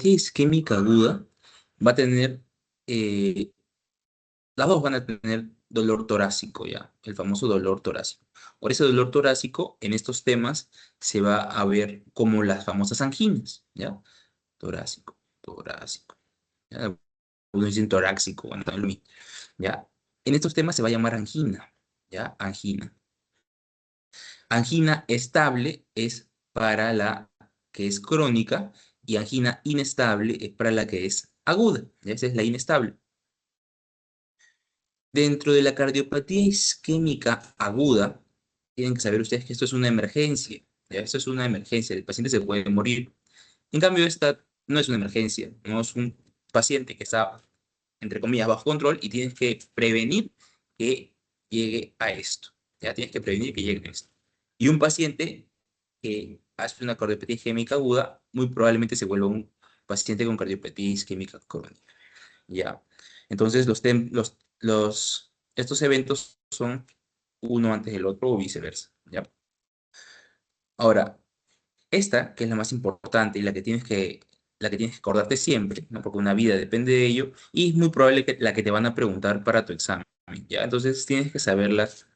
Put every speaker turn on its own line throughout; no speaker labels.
isquémica aguda va a tener, eh, las dos van a tener dolor torácico, ya, el famoso dolor torácico. Por ese dolor torácico, en estos temas se va a ver como las famosas anginas, ¿ya? Torácico, torácico. ¿Ya? Algunos dicen torácico, bueno, también lo mismo, ¿ya? En estos temas se va a llamar angina, ¿ya? Angina. Angina estable es para la que es crónica y angina inestable es para la que es aguda, ¿ya? Esa es la inestable. Dentro de la cardiopatía isquémica aguda, tienen que saber ustedes que esto es una emergencia, ¿ya? Esto es una emergencia, el paciente se puede morir. En cambio, esta no es una emergencia, no es un paciente que está, entre comillas, bajo control y tienes que prevenir que llegue a esto, ¿ya? Tienes que prevenir que llegue a esto. Y un paciente que hace una cardiopatía isquémica aguda, muy probablemente se vuelva un paciente con cardiopatía isquémica crónica, ¿ya? Entonces, estos eventos son uno antes del otro o viceversa, ¿ya? Ahora, esta, que es la más importante y la que tienes que acordarte siempre, ¿no? Porque una vida depende de ello, y es muy probable que la que te van a preguntar para tu examen, ¿ya? Entonces, tienes que saberlas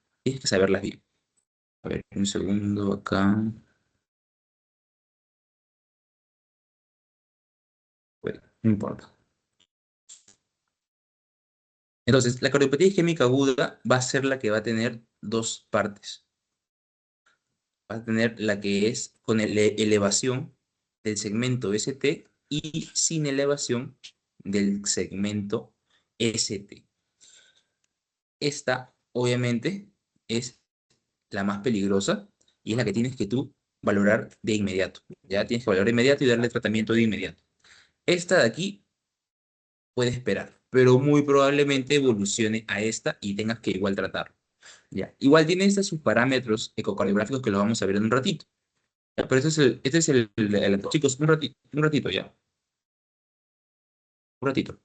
bien. A ver, un segundo acá. Bueno, no importa. Entonces, la cardiopatía isquémica aguda va a ser la que va a tener dos partes. Va a tener la que es con elevación del segmento ST y sin elevación del segmento ST. Esta, obviamente, es la más peligrosa y es la que tienes que tú valorar de inmediato. Ya tienes que valorar de inmediato y darle tratamiento de inmediato. Esta de aquí puede esperar, pero muy probablemente evolucione a esta y tengas que igual tratarlo. Ya. Igual tiene estos sus parámetros ecocardiográficos que lo vamos a ver en un ratito. Ya, pero chicos, un ratito ya, un ratito.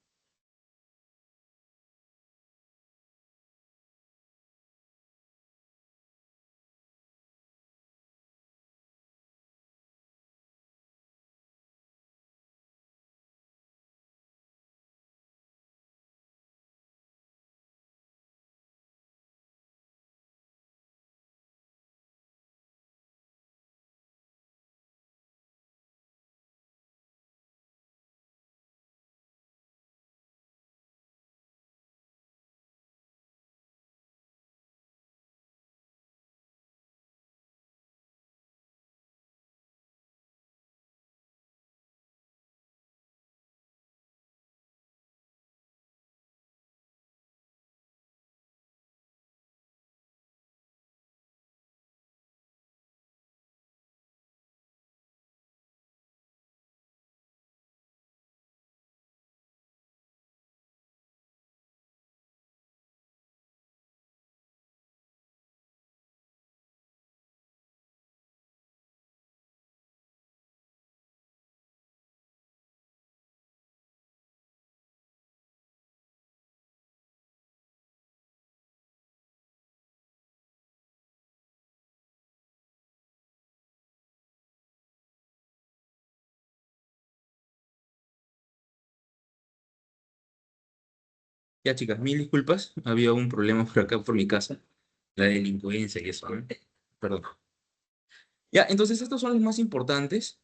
Ya, chicas, mil disculpas. Había un problema por acá, por mi casa. La delincuencia y eso, ¿no? Perdón. Ya, entonces estos son los más importantes.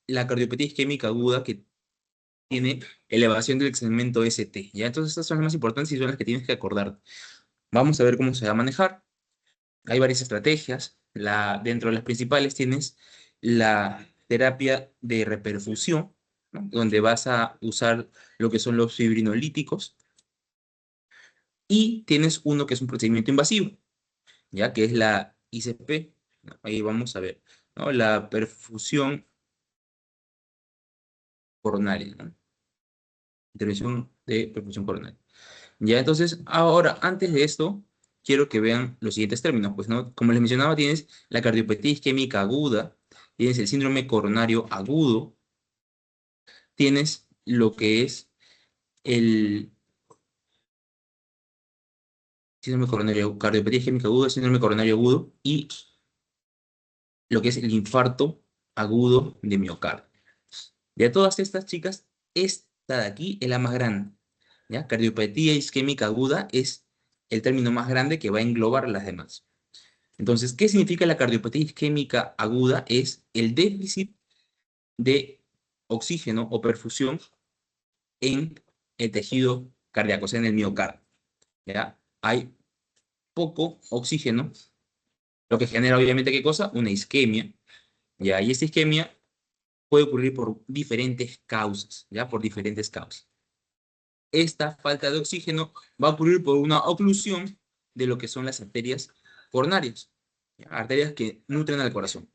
La cardiopatía isquémica aguda que tiene elevación del segmento ST. Ya, entonces estas son las más importantes y son las que tienes que acordar. Vamos a ver cómo se va a manejar. Hay varias estrategias. Dentro de las principales tienes la terapia de reperfusión, ¿no? Donde vas a usar lo que son los fibrinolíticos. Y tienes uno que es un procedimiento invasivo, ya que es la ICP. ¿No? Ahí vamos a ver, ¿no? La perfusión coronaria, ¿no? Intervención de perfusión coronaria. Ya, entonces, ahora, antes de esto, quiero que vean los siguientes términos, pues, ¿no? Como les mencionaba, tienes la cardiopatía isquémica aguda, tienes el síndrome coronario agudo, tienes lo que es el síndrome coronario, cardiopatía isquémica aguda, síndrome coronario agudo y lo que es el infarto agudo de miocardio. De todas estas chicas, esta de aquí es la más grande. ¿Ya? Cardiopatía isquémica aguda es el término más grande que va a englobar las demás. Entonces, ¿qué significa la cardiopatía isquémica aguda? Es el déficit de oxígeno o perfusión en el tejido cardíaco, o sea, en el miocardio. ¿Ya? Hay poco oxígeno, lo que genera obviamente, ¿qué cosa? Una isquemia. ¿Ya? Y esta isquemia puede ocurrir por diferentes causas, ¿ya? Por diferentes causas. Esta falta de oxígeno va a ocurrir por una oclusión de lo que son las arterias coronarias, ¿ya? Arterias que nutren al corazón.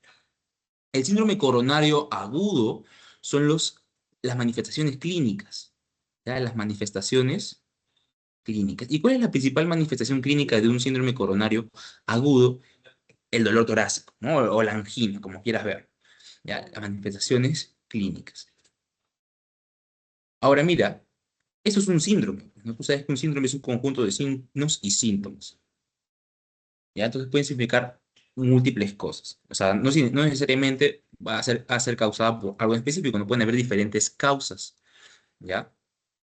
El síndrome coronario agudo son las manifestaciones clínicas, ¿ya? Las manifestaciones clínicas. ¿Y cuál es la principal manifestación clínica de un síndrome coronario agudo? El dolor torácico, ¿no? O la angina, como quieras ver, ¿ya? Las manifestaciones clínicas. Ahora mira, eso es un síndrome, ¿no? Tú sabes que un síndrome es un conjunto de signos y síntomas, ¿ya? Entonces pueden significar múltiples cosas. O sea, no necesariamente va a ser causada por algo específico, no pueden haber diferentes causas, ¿ya?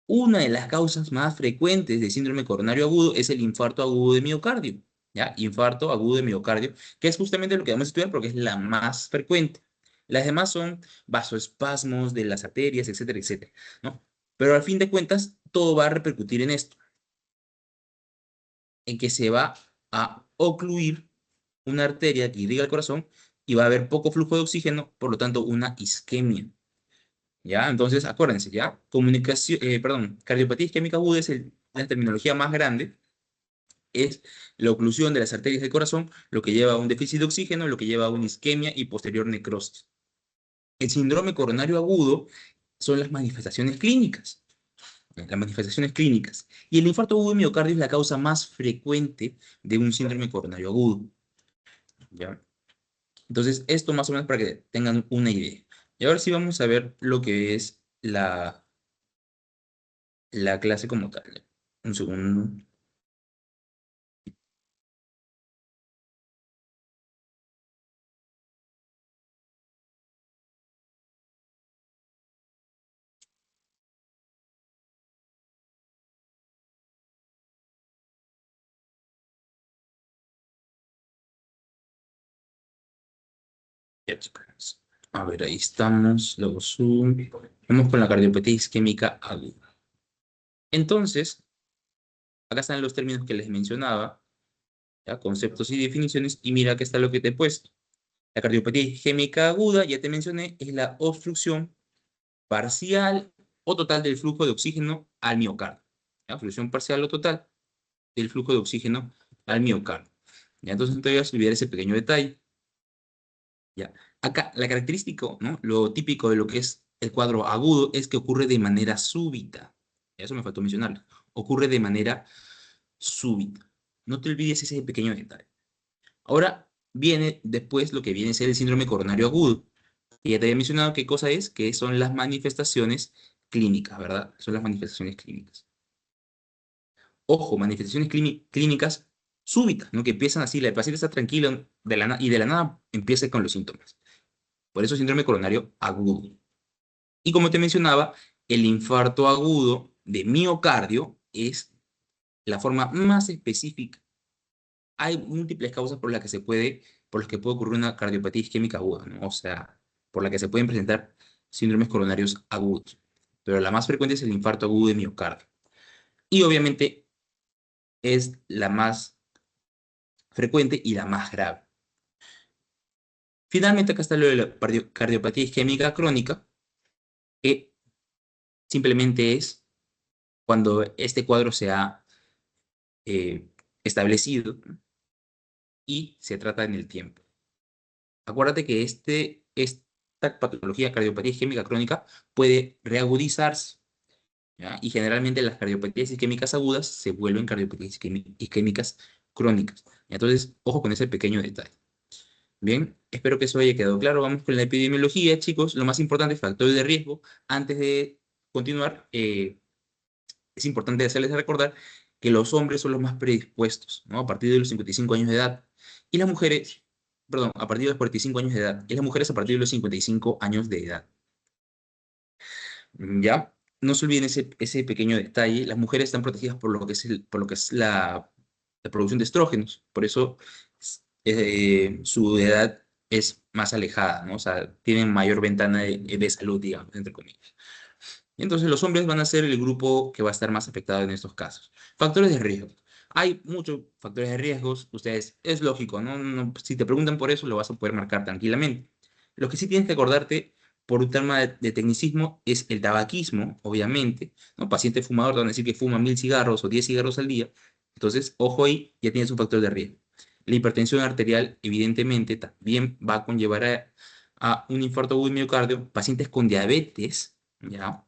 Una de las causas más frecuentes de síndrome coronario agudo es el infarto agudo de miocardio, ¿ya? Infarto agudo de miocardio, que es justamente lo que vamos a estudiar porque es la más frecuente. Las demás son vasoespasmos de las arterias, etcétera, etcétera, ¿no? Pero al fin de cuentas, todo va a repercutir en esto, en que se va a ocluir una arteria que irriga el corazón y va a haber poco flujo de oxígeno, por lo tanto, una isquemia. ¿Ya? Entonces, acuérdense, ¿ya? Cardiopatía isquémica aguda es la terminología más grande, es la oclusión de las arterias del corazón, lo que lleva a un déficit de oxígeno, lo que lleva a una isquemia y posterior necrosis. El síndrome coronario agudo son las manifestaciones clínicas, ¿ya? Las manifestaciones clínicas. Y el infarto agudo de miocardio es la causa más frecuente de un síndrome coronario agudo, ¿ya? Entonces, esto más o menos para que tengan una idea. Y ahora sí vamos a ver lo que es la clase como tal. Un segundo. Ya, chicos. A ver, ahí estamos. Luego zoom. Vamos con la cardiopatía isquémica aguda. Entonces, acá están los términos que les mencionaba, ¿ya? Conceptos y definiciones. Y mira, acá está lo que te he puesto. La cardiopatía isquémica aguda, ya te mencioné, es la obstrucción parcial o total del flujo de oxígeno al miocardio. ¿Ya? Obstrucción parcial o total del flujo de oxígeno al miocardio. ¿Ya? Entonces, no te voy a olvidar ese pequeño detalle. ¿Ya? Acá, la característica, ¿no? Lo típico de lo que es el cuadro agudo es que ocurre de manera súbita. Eso me faltó mencionar. Ocurre de manera súbita. No te olvides ese pequeño detalle. Ahora viene después lo que viene a ser el síndrome coronario agudo. Y ya te había mencionado qué cosa es, que son las manifestaciones clínicas, ¿verdad? Son las manifestaciones clínicas. Ojo, manifestaciones clínicas súbitas, ¿no? Que empiezan así, el paciente está tranquilo y de la nada empieza con los síntomas. Por eso síndrome coronario agudo. Y como te mencionaba, el infarto agudo de miocardio es la forma más específica. Hay múltiples causas por las que puede ocurrir una cardiopatía isquémica aguda, ¿no? O sea, por la que se pueden presentar síndromes coronarios agudos. Pero la más frecuente es el infarto agudo de miocardio. Y obviamente es la más frecuente y la más grave. Finalmente, acá está lo de la cardiopatía isquémica crónica, que simplemente es cuando este cuadro se ha eh, establecido y se trata en el tiempo. Acuérdate que esta patología, cardiopatía isquémica crónica, puede reagudizarse, ¿ya? Y generalmente las cardiopatías isquémicas agudas se vuelven cardiopatías isquémicas crónicas. Entonces, ojo con ese pequeño detalle. Bien, espero que eso haya quedado claro. Vamos con la epidemiología, chicos. Lo más importante, factores de riesgo. Antes de continuar, es importante hacerles recordar que los hombres son los más predispuestos, ¿no? A partir de los 55 años de edad. Y las mujeres, perdón, a partir de los 45 años de edad. Y las mujeres a partir de los 55 años de edad. ¿Ya? No se olviden ese pequeño detalle. Las mujeres están protegidas por lo que es, por lo que es la producción de estrógenos. Por eso su edad es más alejada, ¿no? O sea, tienen mayor ventana de salud, digamos, entre comillas. Y entonces los hombres van a ser el grupo que va a estar más afectado en estos casos. Factores de riesgo. Hay muchos factores de riesgos. Ustedes, es lógico, ¿no? Si te preguntan por eso, lo vas a poder marcar tranquilamente. Lo que sí tienes que acordarte por un tema de tecnicismo es el tabaquismo, obviamente, ¿no? Paciente fumador te van a decir que fuma 1000 cigarros o 10 cigarros al día. Entonces, ojo ahí, ya tienes un factor de riesgo. La hipertensión arterial, evidentemente, también va a conllevar a un infarto agudo de miocardio. Pacientes con diabetes, ¿ya?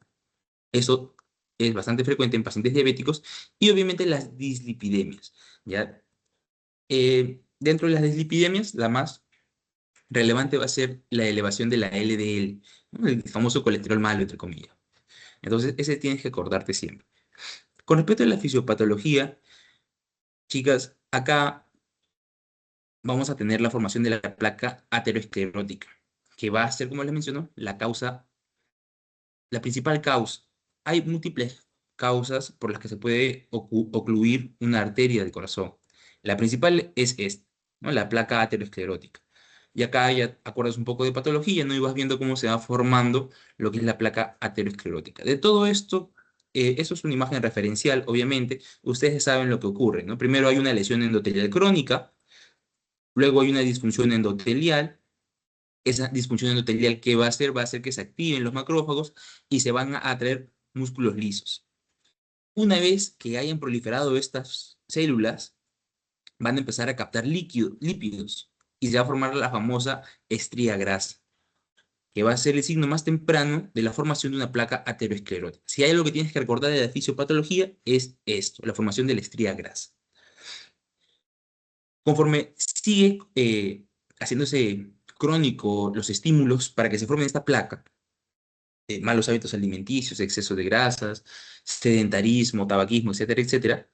Eso es bastante frecuente en pacientes diabéticos y obviamente las dislipidemias, ¿ya? Dentro de las dislipidemias, la más relevante va a ser la elevación de la LDL, ¿no? El famoso colesterol malo, entre comillas. Entonces, ese tienes que acordarte siempre. Con respecto a la fisiopatología, chicas, acá vamos a tener la formación de la placa aterosclerótica, que va a ser, como les menciono, la principal causa. Hay múltiples causas por las que se puede ocluir una arteria del corazón. La principal es esta, ¿no? La placa aterosclerótica. Y acá ya acuerdas un poco de patología, ¿no? Y vas viendo cómo se va formando lo que es la placa aterosclerótica. De todo esto, eso es una imagen referencial, obviamente. Ustedes saben lo que ocurre, ¿no? Primero hay una lesión endotelial crónica, luego hay una disfunción endotelial. Esa disfunción endotelial, ¿qué va a hacer? Va a hacer que se activen los macrófagos y se van a atraer músculos lisos. Una vez que hayan proliferado estas células, van a empezar a captar lípidos y se va a formar la famosa estría grasa, que va a ser el signo más temprano de la formación de una placa aterosclerótica. Si hay algo que tienes que recordar de la fisiopatología, es esto, la formación de la estría grasa. Conforme sigue haciéndose crónico los estímulos para que se forme esta placa, malos hábitos alimenticios, exceso de grasas, sedentarismo, tabaquismo, etcétera, etcétera,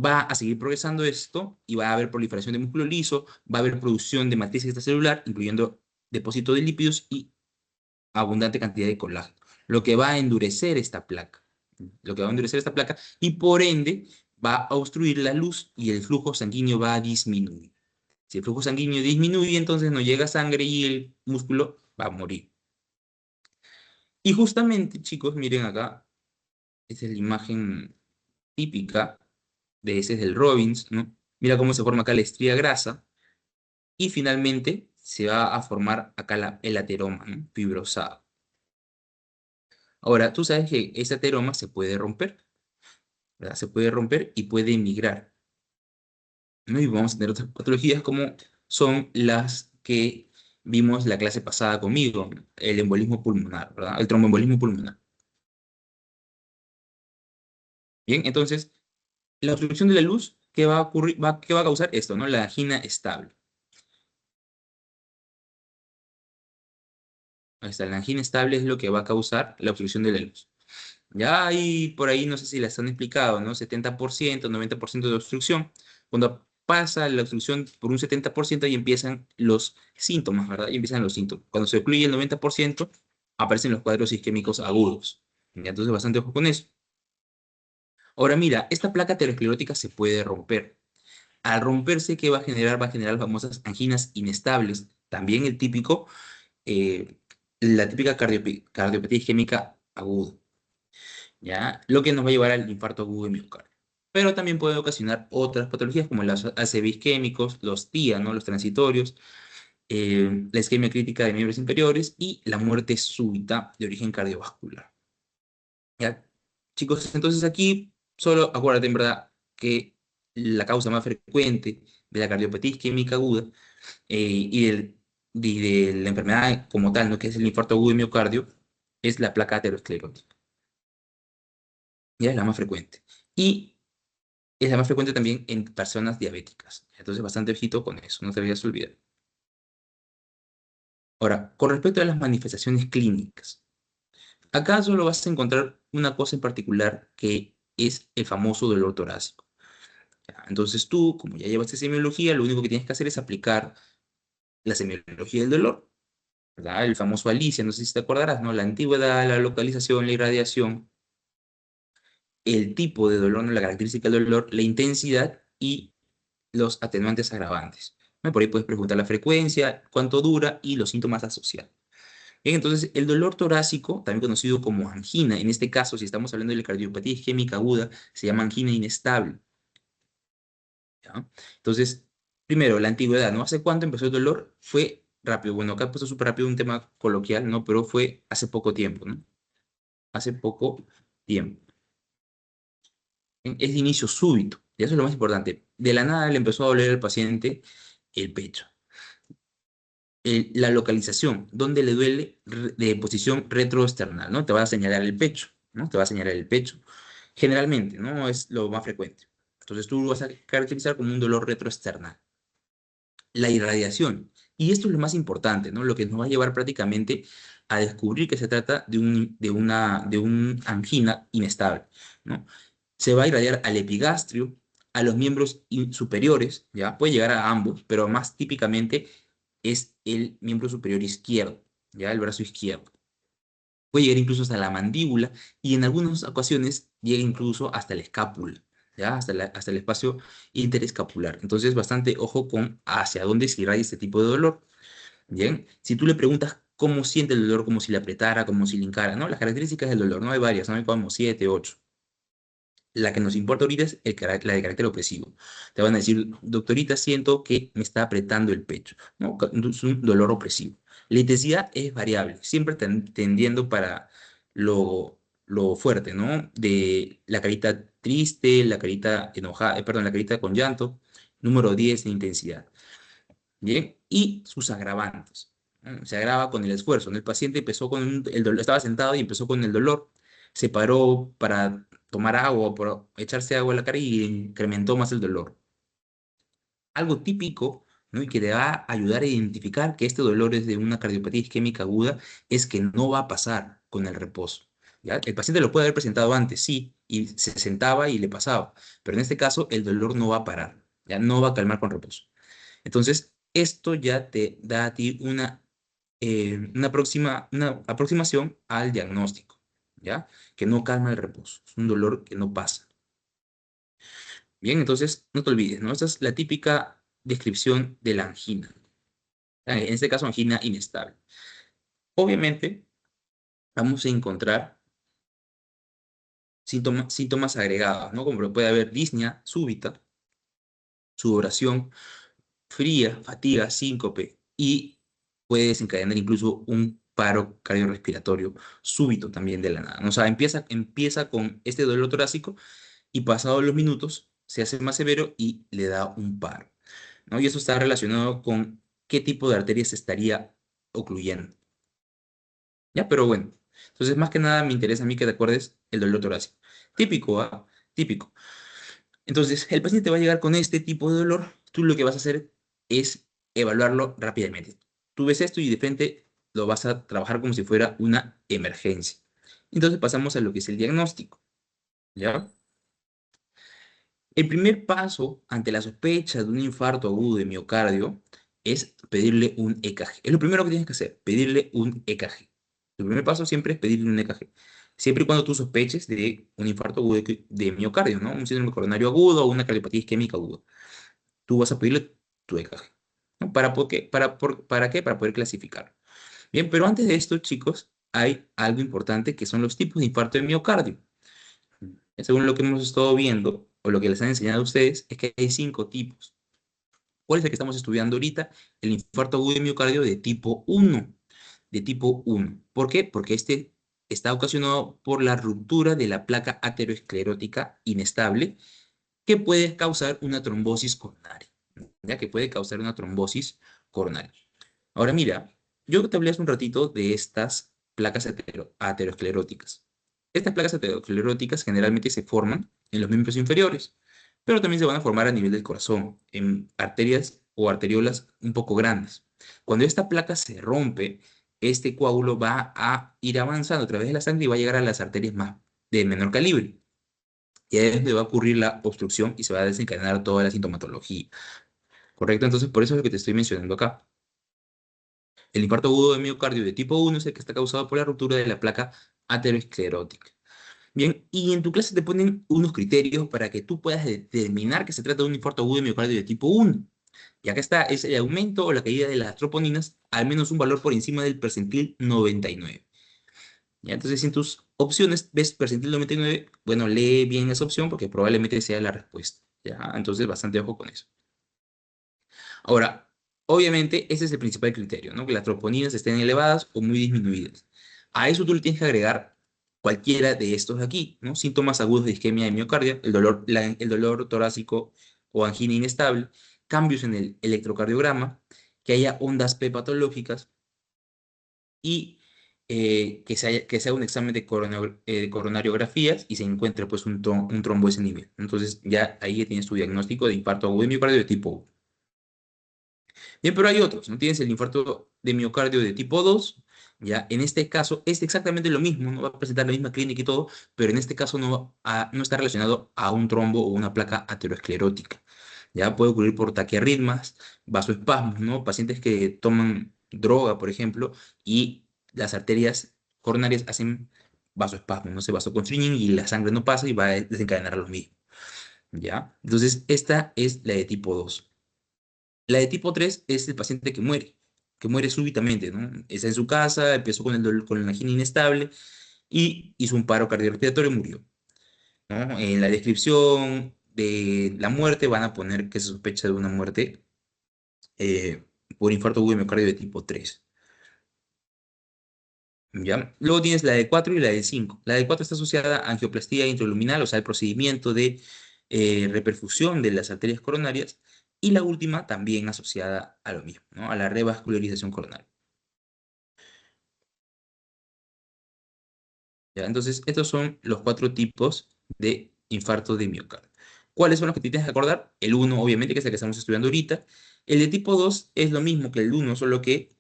va a seguir progresando esto y va a haber proliferación de músculo liso, va a haber producción de matriz extracelular, incluyendo depósito de lípidos y abundante cantidad de colágeno, lo que va a endurecer esta placa, lo que va a endurecer esta placa y por ende va a obstruir la luz y el flujo sanguíneo va a disminuir. Si el flujo sanguíneo disminuye, entonces no llega sangre y el músculo va a morir. Y justamente, chicos, miren acá, esa es la imagen típica de ese es del Robbins, ¿no? Mira cómo se forma acá la estría grasa y finalmente se va a formar acá el ateroma, ¿no? Fibrosado. Ahora, tú sabes que ese ateroma se puede romper, ¿verdad? Se puede romper y puede migrar, ¿no? Y vamos a tener otras patologías como son las que vimos la clase pasada conmigo, ¿no? El embolismo pulmonar, ¿verdad? El tromboembolismo pulmonar. Bien, entonces, la obstrucción de la luz, ¿qué va a ocurrir? ¿Qué va a causar esto, ¿no? La angina estable. Ahí está, la angina estable es lo que va a causar la obstrucción de la luz. Ya hay por ahí, no sé si las han explicado, ¿no? 70%, 90% de obstrucción. Cuando pasa la obstrucción por un 70% y empiezan los síntomas, ¿verdad? Y empiezan los síntomas. Cuando se ocluye el 90%, aparecen los cuadros isquémicos agudos. ¿Ya? Entonces, bastante ojo con eso. Ahora, mira, esta placa aterosclerótica se puede romper. Al romperse, ¿qué va a generar? Va a generar las famosas anginas inestables. También eh, la típica cardiopatía isquémica aguda. ¿Ya? Lo que nos va a llevar al infarto agudo de miocardio. Pero también puede ocasionar otras patologías como los ACV isquémicos, los TIA, ¿no? Los transitorios, la isquemia crítica de miembros inferiores y la muerte súbita de origen cardiovascular. ¿Ya? Chicos, entonces aquí solo acuérdate en verdad que la causa más frecuente de la cardiopatía isquémica aguda y de la enfermedad como tal, ¿no? Que es el infarto agudo de miocardio, es la placa aterosclerótica. Ya es la más frecuente. Y es la más frecuente también en personas diabéticas. Entonces, bastante ojito con eso, no te vayas a olvidar. Ahora, con respecto a las manifestaciones clínicas, acá solo vas a encontrar una cosa en particular que es el famoso dolor torácico. ¿Ya? Entonces tú, como ya llevaste semiología, lo único que tienes que hacer es aplicar la semiología del dolor. ¿verdad? El famoso Alicia, no sé si te acordarás, ¿no? La antigüedad, la localización, la irradiación, el tipo de dolor, ¿no? La característica del dolor, la intensidad y los atenuantes agravantes. ¿No? Por ahí puedes preguntar la frecuencia, cuánto dura y los síntomas asociados. Bien, entonces el dolor torácico, también conocido como angina, en este caso, si estamos hablando de la cardiopatía isquémica aguda, se llama angina inestable. ¿Ya? Entonces, primero, la antigüedad, ¿no? ¿Hace cuánto empezó el dolor? Fue rápido. Bueno, acá puesto súper rápido un tema coloquial, ¿no? Pero fue hace poco tiempo, ¿no? Hace poco tiempo. Es de inicio súbito, y eso es lo más importante. De la nada le empezó a doler al paciente el pecho. La localización, donde le duele de posición retroesternal, ¿no? Te va a señalar el pecho, ¿no? Te va a señalar el pecho. Generalmente, ¿no? Es lo más frecuente. Entonces tú lo vas a caracterizar como un dolor retroesternal. La irradiación. Y esto es lo más importante, ¿no? Lo que nos va a llevar prácticamente a descubrir que se trata de un angina inestable, ¿no? Se va a irradiar al epigastrio, a los miembros superiores, ¿ya? Puede llegar a ambos, pero más típicamente es el miembro superior izquierdo, ¿ya? El brazo izquierdo. Puede llegar incluso hasta la mandíbula y en algunas ocasiones llega incluso hasta la escápula, ¿ya? Hasta el espacio interescapular. Entonces, bastante ojo con hacia dónde se irradia este tipo de dolor. Bien, si tú le preguntas cómo siente el dolor, como si le apretara, como si le hincara, ¿no? Las características del dolor, no hay varias, no hay como siete, ocho. La que nos importa ahorita es la de carácter opresivo. Te van a decir, doctorita, siento que me está apretando el pecho, ¿no? Es un dolor opresivo. La intensidad es variable, siempre tendiendo para lo fuerte, ¿no? De la carita triste, la carita enojada, perdón, la carita con llanto. Número 10 de intensidad. Bien, y sus agravantes, ¿no? Se agrava con el esfuerzo, ¿no? El paciente empezó con el dolor, estaba sentado y empezó con el dolor, se paró para tomar agua o para echarse agua a la cara y incrementó más el dolor. Algo típico, ¿no? Y que te va a ayudar a identificar que este dolor es de una cardiopatía isquémica aguda es que no va a pasar con el reposo. ¿Ya? El paciente lo puede haber presentado antes, sí, y se sentaba y le pasaba, pero en este caso el dolor no va a parar, ya no va a calmar con reposo. Entonces, esto ya te da a ti una aproximación al diagnóstico, ¿ya? Que no calma el reposo, es un dolor que no pasa. Bien, entonces, no te olvides, ¿no? Esta es la típica descripción de la angina. En este caso, angina inestable. Obviamente, vamos a encontrar síntomas agregados, ¿no? Como puede haber disnea súbita, sudoración fría, fatiga, síncope y puede desencadenar incluso un paro cardiorrespiratorio súbito también de la nada, ¿no? O sea, empieza con este dolor torácico y pasados los minutos se hace más severo y le da un paro, ¿no? Y eso está relacionado con qué tipo de arteria se estaría ocluyendo, ¿ya? Pero bueno, entonces más que nada me interesa a mí que te acuerdes el dolor torácico. Típico, ¿ah? Típico. Entonces, el paciente va a llegar con este tipo de dolor. Tú lo que vas a hacer es evaluarlo rápidamente. Tú ves esto y de frente lo vas a trabajar como si fuera una emergencia. Entonces pasamos a lo que es el diagnóstico, ¿ya? El primer paso ante la sospecha de un infarto agudo de miocardio es pedirle un EKG. Es lo primero que tienes que hacer, pedirle un EKG. El primer paso siempre es pedirle un EKG. Siempre y cuando tú sospeches de un infarto agudo de miocardio, ¿no? Un síndrome coronario agudo o una cardiopatía isquémica aguda. Tú vas a pedirle tu EKG, ¿no? ¿Para qué? Para poder clasificar. Bien, pero antes de esto, chicos, hay algo importante que son los tipos de infarto de miocardio. Según lo que hemos estado viendo, o lo que les han enseñado a ustedes, es que hay 5 tipos. ¿Cuál es el que estamos estudiando ahorita? El infarto agudo de miocardio de tipo 1. De tipo 1. ¿Por qué? Porque este está ocasionado por la ruptura de la placa aterosclerótica inestable que puede causar una trombosis coronaria. Ya que puede causar una trombosis coronaria. Ahora mira, yo te hablé hace un ratito de estas placas ateroscleróticas. Estas placas ateroscleróticas generalmente se forman en los miembros inferiores, pero también se van a formar a nivel del corazón, en arterias o arteriolas un poco grandes. Cuando esta placa se rompe, este coágulo va a ir avanzando a través de la sangre y va a llegar a las arterias más de menor calibre. Y ahí es donde va a ocurrir la obstrucción y se va a desencadenar toda la sintomatología. ¿Correcto? Entonces, por eso es lo que te estoy mencionando acá. El infarto agudo de miocardio de tipo 1 es el que está causado por la ruptura de la placa aterosclerótica. Bien, y en tu clase te ponen unos criterios para que tú puedas determinar que se trata de un infarto agudo de miocardio de tipo 1. Y acá está, es el aumento o la caída de las troponinas, al menos un valor por encima del percentil 99. ¿Ya? Entonces, si en tus opciones ves percentil 99, bueno, lee bien esa opción porque probablemente sea la respuesta. ¿Ya? Entonces, bastante ojo con eso. Ahora, obviamente, ese es el principal criterio, ¿no? Que las troponinas estén elevadas o muy disminuidas. A eso tú le tienes que agregar cualquiera de estos de aquí, ¿no? Síntomas agudos de isquemia de miocardia, el dolor torácico o angina inestable, cambios en el electrocardiograma, que haya ondas P patológicas y que sea un examen de coronariografías y se encuentre pues un trombo a ese nivel. Entonces ya ahí ya tienes tu diagnóstico de infarto agudo de miocardio de tipo 1. Bien, pero hay otros, ¿no? Tienes el infarto de miocardio de tipo 2, ya en este caso es exactamente lo mismo, no va a presentar la misma clínica y todo, pero en este caso no está relacionado a un trombo o una placa aterosclerótica. Ya puede ocurrir por taquiarritmas, vasoespasmos, ¿no? Pacientes que toman droga, por ejemplo, y las arterias coronarias hacen vasoespasmos, no se vasoconstriñen y la sangre no pasa y va a desencadenar lo mismo, ¿ya? Entonces, esta es la de tipo 2. La de tipo 3 es el paciente que muere súbitamente, ¿no? Está en su casa, empezó con con la angina inestable y hizo un paro cardiorrespiratorio y murió, ¿no? En la descripción de la muerte van a poner que se sospecha de una muerte eh, por infarto agudo de miocardio de tipo 3. ¿Ya? Luego tienes la de 4 y la de 5. La de 4 está asociada a angioplastía intraluminal, o sea, el procedimiento de reperfusión de las arterias coronarias. Y la última también asociada a lo mismo, ¿no? A la revascularización coronaria. ¿Ya? Entonces, estos son los cuatro tipos de infarto de miocardio. ¿Cuáles son los que te tienes que acordar? El uno, obviamente, que es el que estamos estudiando ahorita. El de tipo 2 es lo mismo que el uno, solo que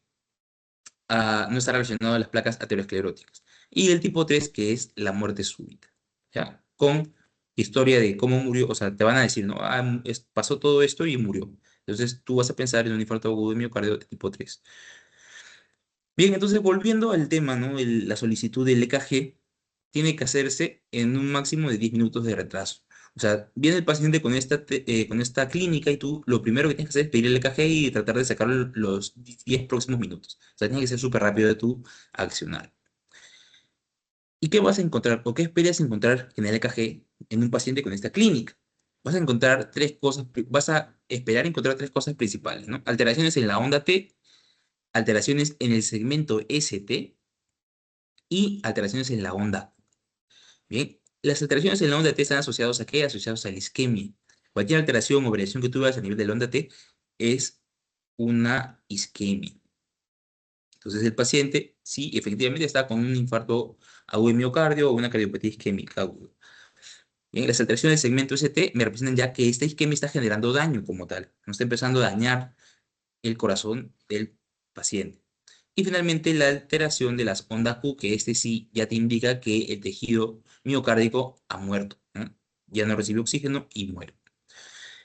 no está relacionado a las placas ateroscleróticas. Y el tipo 3 que es la muerte súbita, ¿ya? Con historia de cómo murió, o sea, te van a decir, ¿no? Pasó todo esto y murió. Entonces, tú vas a pensar en un infarto agudo de miocardio de tipo 3. Bien, entonces volviendo al tema, ¿no? La solicitud del EKG tiene que hacerse en un máximo de 10 minutos de retraso. O sea, viene el paciente con con esta clínica y tú lo primero que tienes que hacer es pedir el EKG y tratar de sacar los 10 próximos minutos. O sea, tiene que ser súper rápido de tu accionar. ¿Y qué vas a encontrar o qué esperas encontrar en el EKG en un paciente con esta clínica? Vas a encontrar tres cosas, vas a esperar encontrar tres cosas principales, ¿no? Alteraciones en la onda T, alteraciones en el segmento ST y alteraciones en la onda. Bien, las alteraciones en la onda T están asociadas a qué? Asociados a la isquemia. Cualquier alteración o variación que tú veas a nivel de la onda T es una isquemia. Entonces el paciente sí, efectivamente está con un infarto agudo de miocardio o una cardiopatía isquémica aguda. Bien, las alteraciones del segmento ST me representan ya que esta isquemia está generando daño como tal, no está empezando a dañar el corazón del paciente. Y finalmente la alteración de las ondas Q, que este sí ya te indica que el tejido miocárdico ha muerto, ¿no? Ya no recibe oxígeno y muere.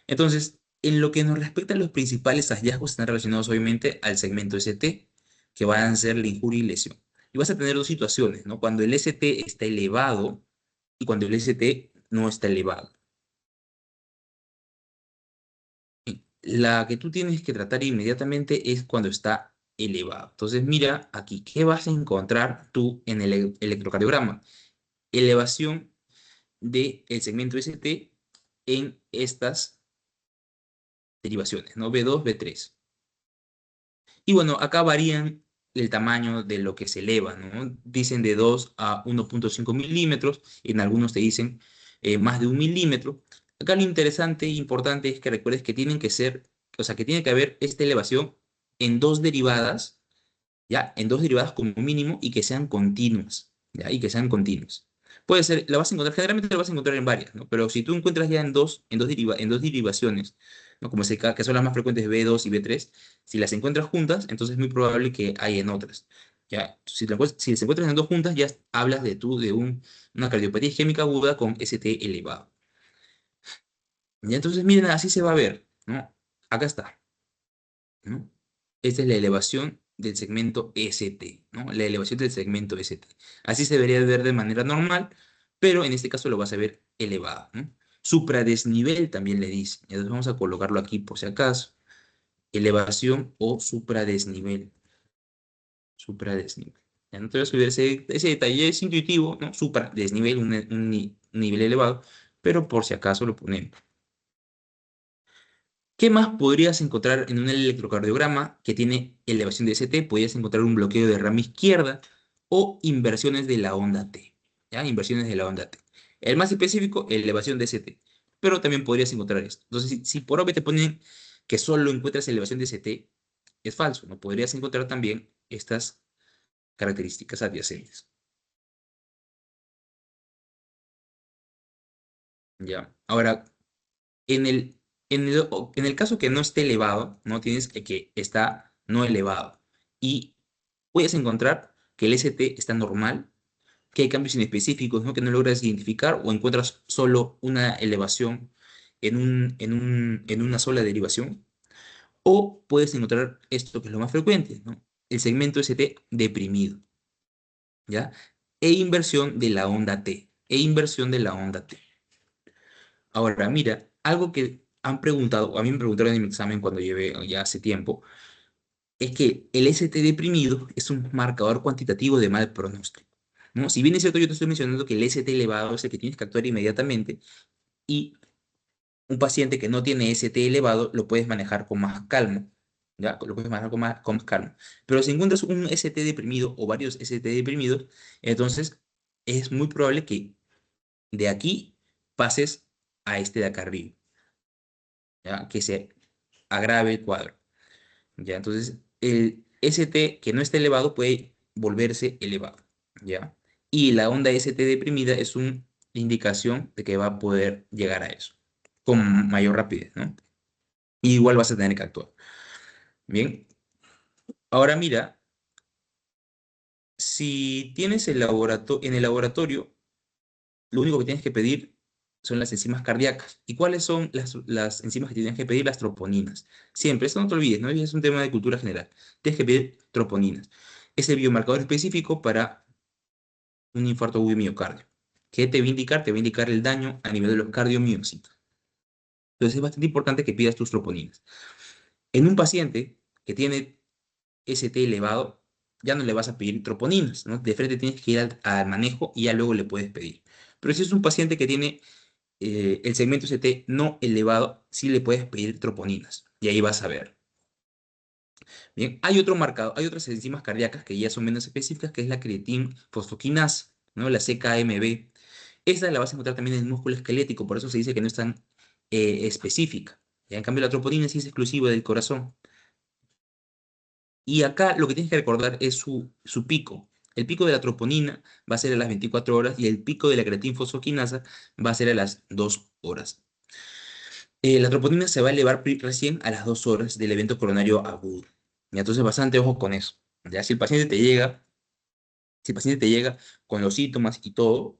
Entonces, en lo que nos respecta a los principales hallazgos están relacionados obviamente al segmento ST, que van a ser la injuria y lesión. Y vas a tener dos situaciones, ¿no? Cuando el ST está elevado y cuando el ST no está elevado. La que tú tienes que tratar inmediatamente es cuando está elevado. Entonces, mira aquí, ¿qué vas a encontrar tú en el electrocardiograma? Elevación del segmento ST en estas derivaciones, ¿no? B2, B3. Y bueno, acá varían el tamaño de lo que se eleva, ¿no? Dicen de 2 a 1,5 milímetros, en algunos te dicen más de 1 milímetro. Acá lo interesante e importante es que recuerdes que tienen que ser, o sea, que tiene que haber esta elevación en dos derivadas, ¿ya? En dos derivadas como mínimo y que sean continuas, ¿ya? Y que sean continuas. Puede ser, la vas a encontrar, generalmente la vas a encontrar en varias, ¿no? Pero si tú encuentras ya en dos derivaciones, ¿no? Como que son las más frecuentes B2 y B3, si las encuentras juntas, entonces es muy probable que hay en otras, ¿ya? Si las encuentras en dos juntas, ya hablas de una cardiopatía isquémica aguda con ST elevado. Y entonces, miren, así se va a ver, ¿no? Acá está, ¿no? Esta es la elevación del segmento ST, ¿no? La elevación del segmento ST. Así se debería ver de manera normal, pero en este caso lo vas a ver elevado, ¿no? Supradesnivel también le dice. Entonces vamos a colocarlo aquí por si acaso. Elevación o supradesnivel. Supradesnivel. Ya no te voy a subir ese detalle, es intuitivo, ¿no? Supradesnivel, un nivel elevado, pero por si acaso lo ponemos. ¿Qué más podrías encontrar en un electrocardiograma que tiene elevación de ST? Podrías encontrar un bloqueo de rama izquierda o inversiones de la onda T. ¿Ya? Inversiones de la onda T. El más específico, elevación de ST. Pero también podrías encontrar esto. Entonces, si por obvio te ponen que solo encuentras elevación de ST, es falso. No podrías encontrar también estas características adyacentes. ¿Ya? Ahora, En el, en el caso que no esté elevado, no tienes que está no elevado. Y puedes encontrar que el ST está normal, que hay cambios inespecíficos, ¿no? Que no logras identificar o encuentras solo una elevación en una sola derivación. O puedes encontrar esto que es lo más frecuente, ¿no? El segmento ST deprimido, ¿ya? E inversión de la onda T. E inversión de la onda T. Ahora, mira, algo que han preguntado, a mí me preguntaron en mi examen cuando llevé ya hace tiempo, es que el ST deprimido es un marcador cuantitativo de mal pronóstico, ¿no? Si bien es cierto, yo te estoy mencionando que el ST elevado es el que tienes que actuar inmediatamente y un paciente que no tiene ST elevado lo puedes manejar con más calma, ¿ya? Lo puedes manejar con más calma. Pero si encuentras un ST deprimido o varios ST deprimidos, entonces es muy probable que de aquí pases a este de acá arriba, ¿ya? Que se agrave el cuadro. ¿Ya? Entonces, el ST que no esté elevado puede volverse elevado, ¿ya? Y la onda ST deprimida es una indicación de que va a poder llegar a eso con mayor rapidez, ¿no? Y igual vas a tener que actuar. Bien, ahora mira, si tienes en el laboratorio, lo único que tienes que pedir son las enzimas cardíacas. ¿Y cuáles son las enzimas que tienes que pedir? Las troponinas. Siempre, esto no te olvides, ¿no? Es un tema de cultura general. Tienes que pedir troponinas. Es el biomarcador específico para un infarto agudo de miocardio. ¿Qué te va a indicar? Te va a indicar el daño a nivel de los cardiomiocitos. Entonces es bastante importante que pidas tus troponinas. En un paciente que tiene ST elevado, ya no le vas a pedir troponinas, ¿no? De frente tienes que ir al manejo y ya luego le puedes pedir. Pero si es un paciente que tiene el segmento ST no elevado, sí le puedes pedir troponinas. Y ahí vas a ver. Bien, hay otro marcado, hay otras enzimas cardíacas que ya son menos específicas, que es la creatina fosfoquinasa, ¿no? La CKMB. Esta la vas a encontrar también en el músculo esquelético, por eso se dice que no es tan específica. Ya, en cambio, la troponina sí es exclusiva del corazón. Y acá lo que tienes que recordar es su pico. El pico de la troponina va a ser a las 24 horas y el pico de la creatina fosfoquinasa va a ser a las 2 horas. La troponina se va a elevar recién a las 2 horas del evento coronario agudo. Y entonces bastante ojo con eso. Ya si el paciente te llega con los síntomas y todo,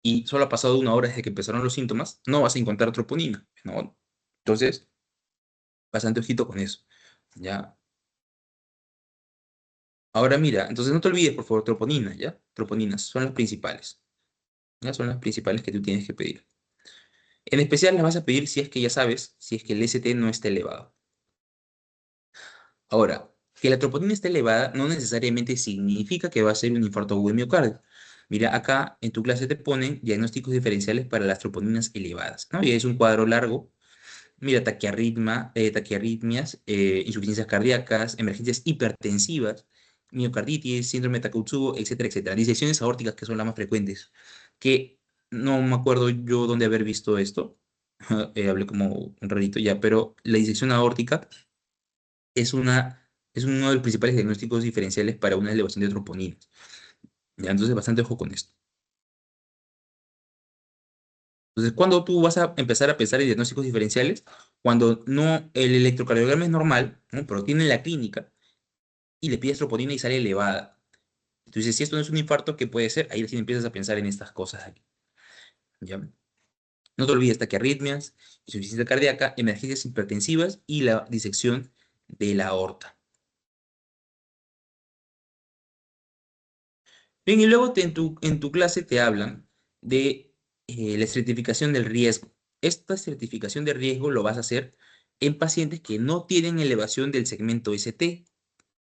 y solo ha pasado una hora desde que empezaron los síntomas, no vas a encontrar troponina, ¿no? Entonces, bastante ojito con eso. Ya. Ahora mira, entonces no te olvides, por favor, troponina, ¿ya? Troponinas son las principales. ¿Ya? Son las principales que tú tienes que pedir. En especial las vas a pedir si es que ya sabes, si es que el ST no está elevado. Ahora, que la troponina esté elevada no necesariamente significa que va a ser un infarto agudo de miocardio. Mira, acá en tu clase te ponen diagnósticos diferenciales para las troponinas elevadas, ¿no? Y es un cuadro largo. Mira, taquiarritmias, insuficiencias cardíacas, emergencias hipertensivas, miocarditis, síndrome de Takotsubo, etcétera, etcétera. Disecciones aórticas que son las más frecuentes, que no me acuerdo yo dónde haber visto esto. Hablé como un rarito ya, pero la disección aórtica es uno de los principales diagnósticos diferenciales para una elevación de troponinas. ¿Ya? Entonces, bastante ojo con esto. Entonces, cuando tú vas a empezar a pensar en diagnósticos diferenciales, cuando no el electrocardiograma es normal, ¿no? Pero tiene la clínica y le pides troponina y sale elevada. Entonces, si esto no es un infarto, ¿qué puede ser? Ahí recién empiezas a pensar en estas cosas aquí. ¿Ya? No te olvides taquiarritmias, insuficiencia cardíaca, emergencias hipertensivas y la disección de la aorta. Bien, y luego en tu clase te hablan de la estratificación del riesgo. Esta estratificación de riesgo lo vas a hacer en pacientes que no tienen elevación del segmento ST.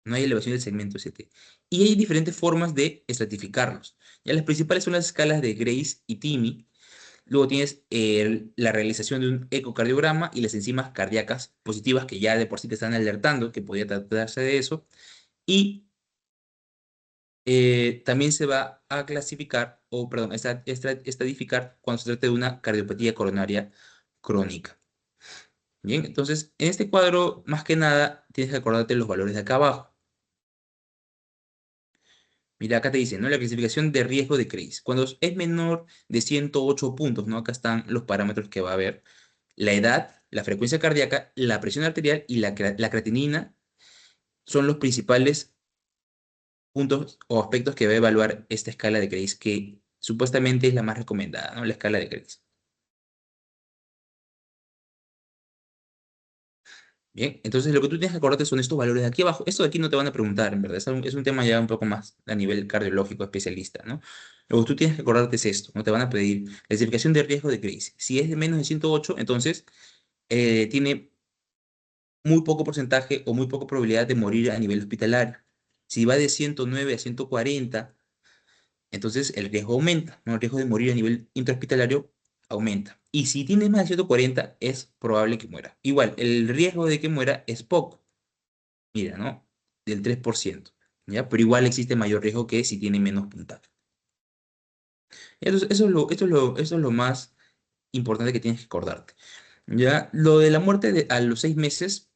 No hay elevación del segmento ST. Y hay diferentes formas de estratificarlos. Ya las principales son las escalas de Grace y TIMI. Luego tienes la realización de un ecocardiograma y las enzimas cardíacas positivas que ya de por sí te están alertando que podría tratarse de eso. Y también se va a clasificar, o perdón, estadificar cuando se trate de una cardiopatía coronaria crónica. Bien, entonces en este cuadro, más que nada, tienes que acordarte los valores de acá abajo. Mira, acá te dice, ¿no? La clasificación de riesgo de CRIS. Cuando es menor de 108 puntos, ¿no? Acá están los parámetros que va a haber. La edad, la frecuencia cardíaca, la presión arterial y la creatinina son los principales puntos o aspectos que va a evaluar esta escala de Grace, que supuestamente es la más recomendada, ¿no? La escala de Grace. Bien, entonces lo que tú tienes que acordarte son estos valores de aquí abajo. Esto de aquí no te van a preguntar, en verdad. Es un tema ya un poco más a nivel cardiológico especialista, ¿no? Lo que tú tienes que acordarte es esto, no te van a pedir la clasificación de riesgo de Grace. Si es de menos de 108, entonces tiene muy poco porcentaje o muy poca probabilidad de morir a nivel hospitalario. Si va de 109 a 140, entonces el riesgo aumenta, ¿no? El riesgo de morir a nivel intrahospitalario aumenta. Y si tiene más de 140, es probable que muera. Igual, el riesgo de que muera es poco, mira, ¿no? Del 3%, ¿ya? Pero igual existe mayor riesgo que si tiene menos puntaje. Entonces, eso es lo más importante que tienes que acordarte. ¿Ya? Lo de la muerte a los 6 meses,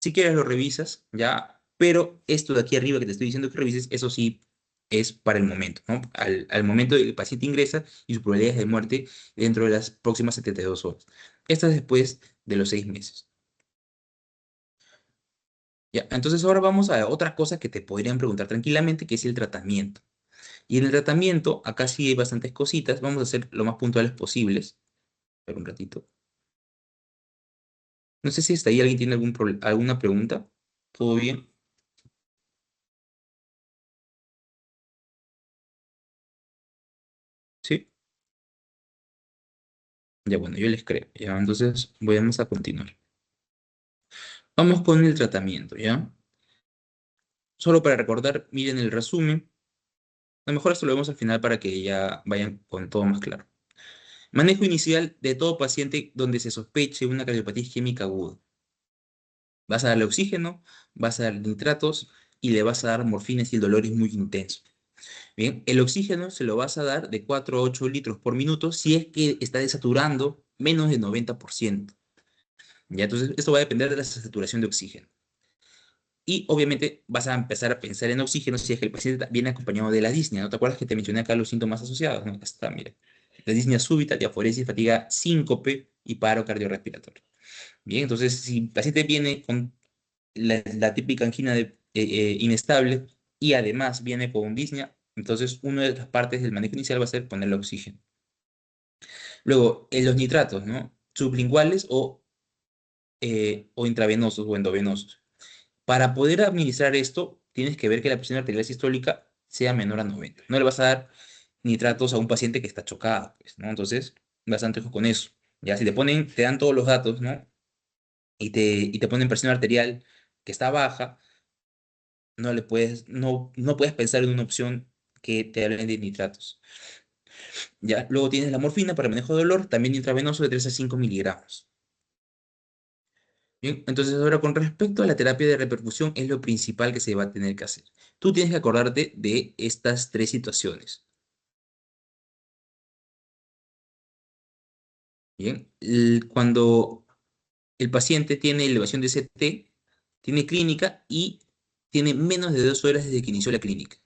si quieres lo revisas, ¿ya? Pero esto de aquí arriba que te estoy diciendo que revises, eso sí es para el momento, ¿no? Al momento del paciente ingresa y sus probabilidades de muerte dentro de las próximas 72 horas. Esta es después de los 6 meses. ¿Ya? Entonces ahora vamos a otra cosa que te podrían preguntar tranquilamente, que es el tratamiento. Y en el tratamiento, acá sí hay bastantes cositas, vamos a ser lo más puntuales posibles. Espera un ratito. No sé si hasta ahí alguien tiene alguna pregunta. ¿Todo bien? ¿Sí? Ya bueno, yo les creo. Ya, entonces vamos a continuar. Vamos con el tratamiento, ¿ya? Solo para recordar, miren el resumen. A lo mejor esto lo vemos al final para que ya vayan con todo más claro. Manejo inicial de todo paciente donde se sospeche una cardiopatía isquémica aguda. Vas a darle oxígeno, vas a dar nitratos y le vas a dar morfina si el dolor es muy intenso. Bien, el oxígeno se lo vas a dar de 4 a 8 litros por minuto si es que está desaturando menos del 90%. ¿Ya? Entonces, esto va a depender de la saturación de oxígeno. Y obviamente vas a empezar a pensar en oxígeno si es que el paciente viene acompañado de la disnea. ¿No te acuerdas que te mencioné acá los síntomas asociados? ¿No? Acá está, mira. La disnea súbita, diaforesis, fatiga, síncope y paro cardiorrespiratorio. Bien, entonces si el paciente viene con la típica angina inestable y además viene con disnea, entonces una de las partes del manejo inicial va a ser ponerle oxígeno. Luego, los nitratos, ¿no? Sublinguales o intravenosos o endovenosos. Para poder administrar esto, tienes que ver que la presión arterial sistólica sea menor a 90. No le vas a dar nitratos a un paciente que está chocado, pues, ¿no? Entonces, bastante ojo con eso. Ya, si te dan todos los datos, ¿no? Y te ponen presión arterial que está baja, no puedes pensar en una opción que te hablen de nitratos. Ya, luego tienes la morfina para manejo de dolor, también intravenoso de 3 a 5 miligramos. Bien, entonces ahora con respecto a la terapia de reperfusión es lo principal que se va a tener que hacer. Tú tienes que acordarte de estas tres situaciones. Bien, cuando el paciente tiene elevación de CT, tiene clínica y tiene menos de 2 horas desde que inició la clínica.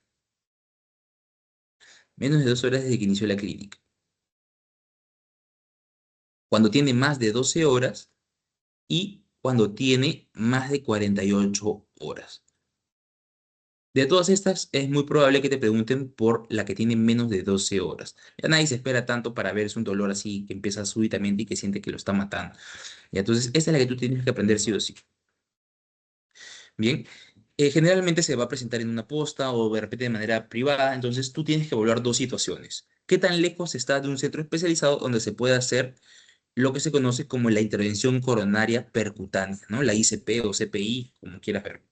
Menos de 2 horas desde que inició la clínica. Cuando tiene más de 12 horas y cuando tiene más de 48 horas. De todas estas, es muy probable que te pregunten por la que tiene menos de 12 horas. Ya nadie se espera tanto para ver, es un dolor así que empieza súbitamente y que siente que lo está matando. Y entonces, esta es la que tú tienes que aprender sí o sí. Bien, Generalmente se va a presentar en una posta o de repente de manera privada, entonces tú tienes que evaluar dos situaciones. ¿Qué tan lejos está de un centro especializado donde se puede hacer lo que se conoce como la intervención coronaria percutánea, ¿no? La ICP o CPI, como quieras ver.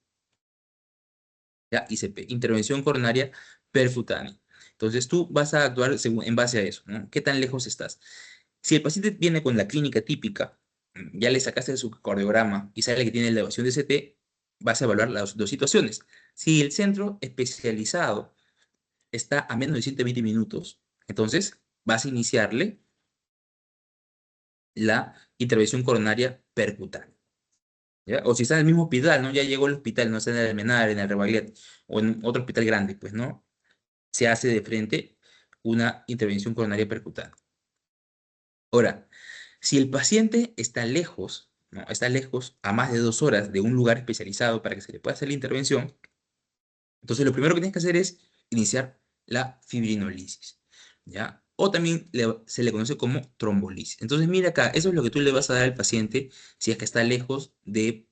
¿Ya? ICP, intervención coronaria percutánea. Entonces tú vas a actuar en base a eso, ¿no? ¿Qué tan lejos estás? Si el paciente viene con la clínica típica, ya le sacaste su cardiograma y sale que tiene elevación de CT, vas a evaluar las dos situaciones. Si el centro especializado está a menos de 120 minutos, entonces vas a iniciarle la intervención coronaria percutánea. ¿Ya? O si está en el mismo hospital, ¿no? Ya llegó al hospital, no está en el Almenar, en el Rebagliat, o en otro hospital grande, pues, ¿no? Se hace de frente una intervención coronaria percutánea. Ahora, si el paciente está lejos, ¿no? Está lejos a más de 2 horas de un lugar especializado para que se le pueda hacer la intervención, entonces lo primero que tienes que hacer es iniciar la fibrinolisis, ¿ya? O también se le conoce como trombolisis. Entonces mira acá, eso es lo que tú le vas a dar al paciente si es que está lejos de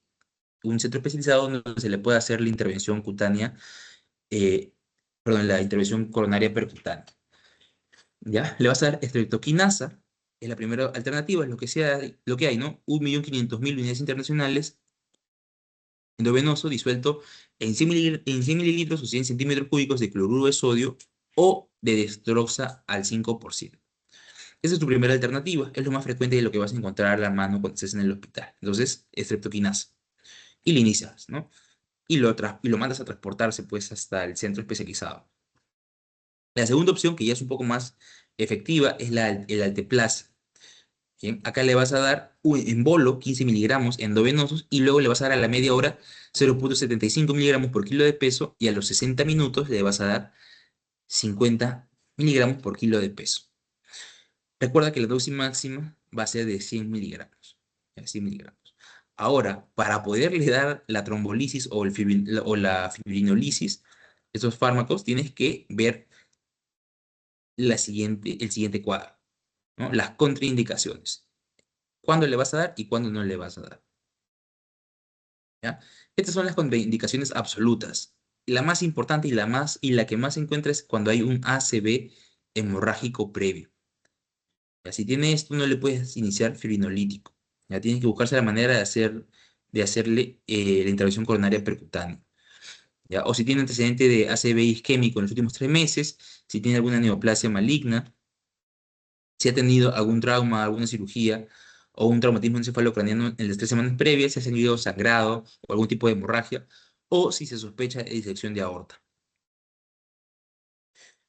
un centro especializado donde se le pueda hacer la intervención cutánea, eh, perdón, la intervención coronaria percutánea. ¿Ya? Le vas a dar estreptoquinasa, es la primera alternativa, es lo que sea, lo que hay, ¿no? 1.500.000 unidades internacionales endovenoso disuelto en 100 mililitros o 100 centímetros cúbicos de cloruro de sodio o de dextrosa al 5%. Esa es tu primera alternativa, es lo más frecuente de lo que vas a encontrar a la mano cuando estés en el hospital. Entonces, estreptoquinasa. Y le inicias, ¿no? Y lo mandas a transportarse pues hasta el centro especializado. La segunda opción, que ya es un poco más efectiva, es el alteplasa. Bien, acá le vas a dar en bolo 15 miligramos endovenosos y luego le vas a dar a la media hora 0,75 miligramos por kilo de peso y a los 60 minutos le vas a dar 50 miligramos por kilo de peso. Recuerda que la dosis máxima va a ser de 100 miligramos. Ya, 100 miligramos. Ahora, para poderle dar la trombolisis o la fibrinolisis, esos fármacos, tienes que ver el siguiente cuadro, ¿no? Las contraindicaciones. ¿Cuándo le vas a dar y cuándo no le vas a dar? ¿Ya? Estas son las contraindicaciones absolutas. La más importante y la que más se encuentra es cuando hay un ACV hemorrágico previo. Ya, si tiene esto, no le puedes iniciar fibrinolítico. Ya tienes que buscarse la manera de hacerle la intervención coronaria percutánea. ¿Ya? O si tiene antecedente de ACV isquémico en los últimos 3 meses, si tiene alguna neoplasia maligna, si ha tenido algún trauma, alguna cirugía o un traumatismo encefalocraniano en las 3 semanas previas, si ha salido sangrado o algún tipo de hemorragia, o si se sospecha de disección de aorta.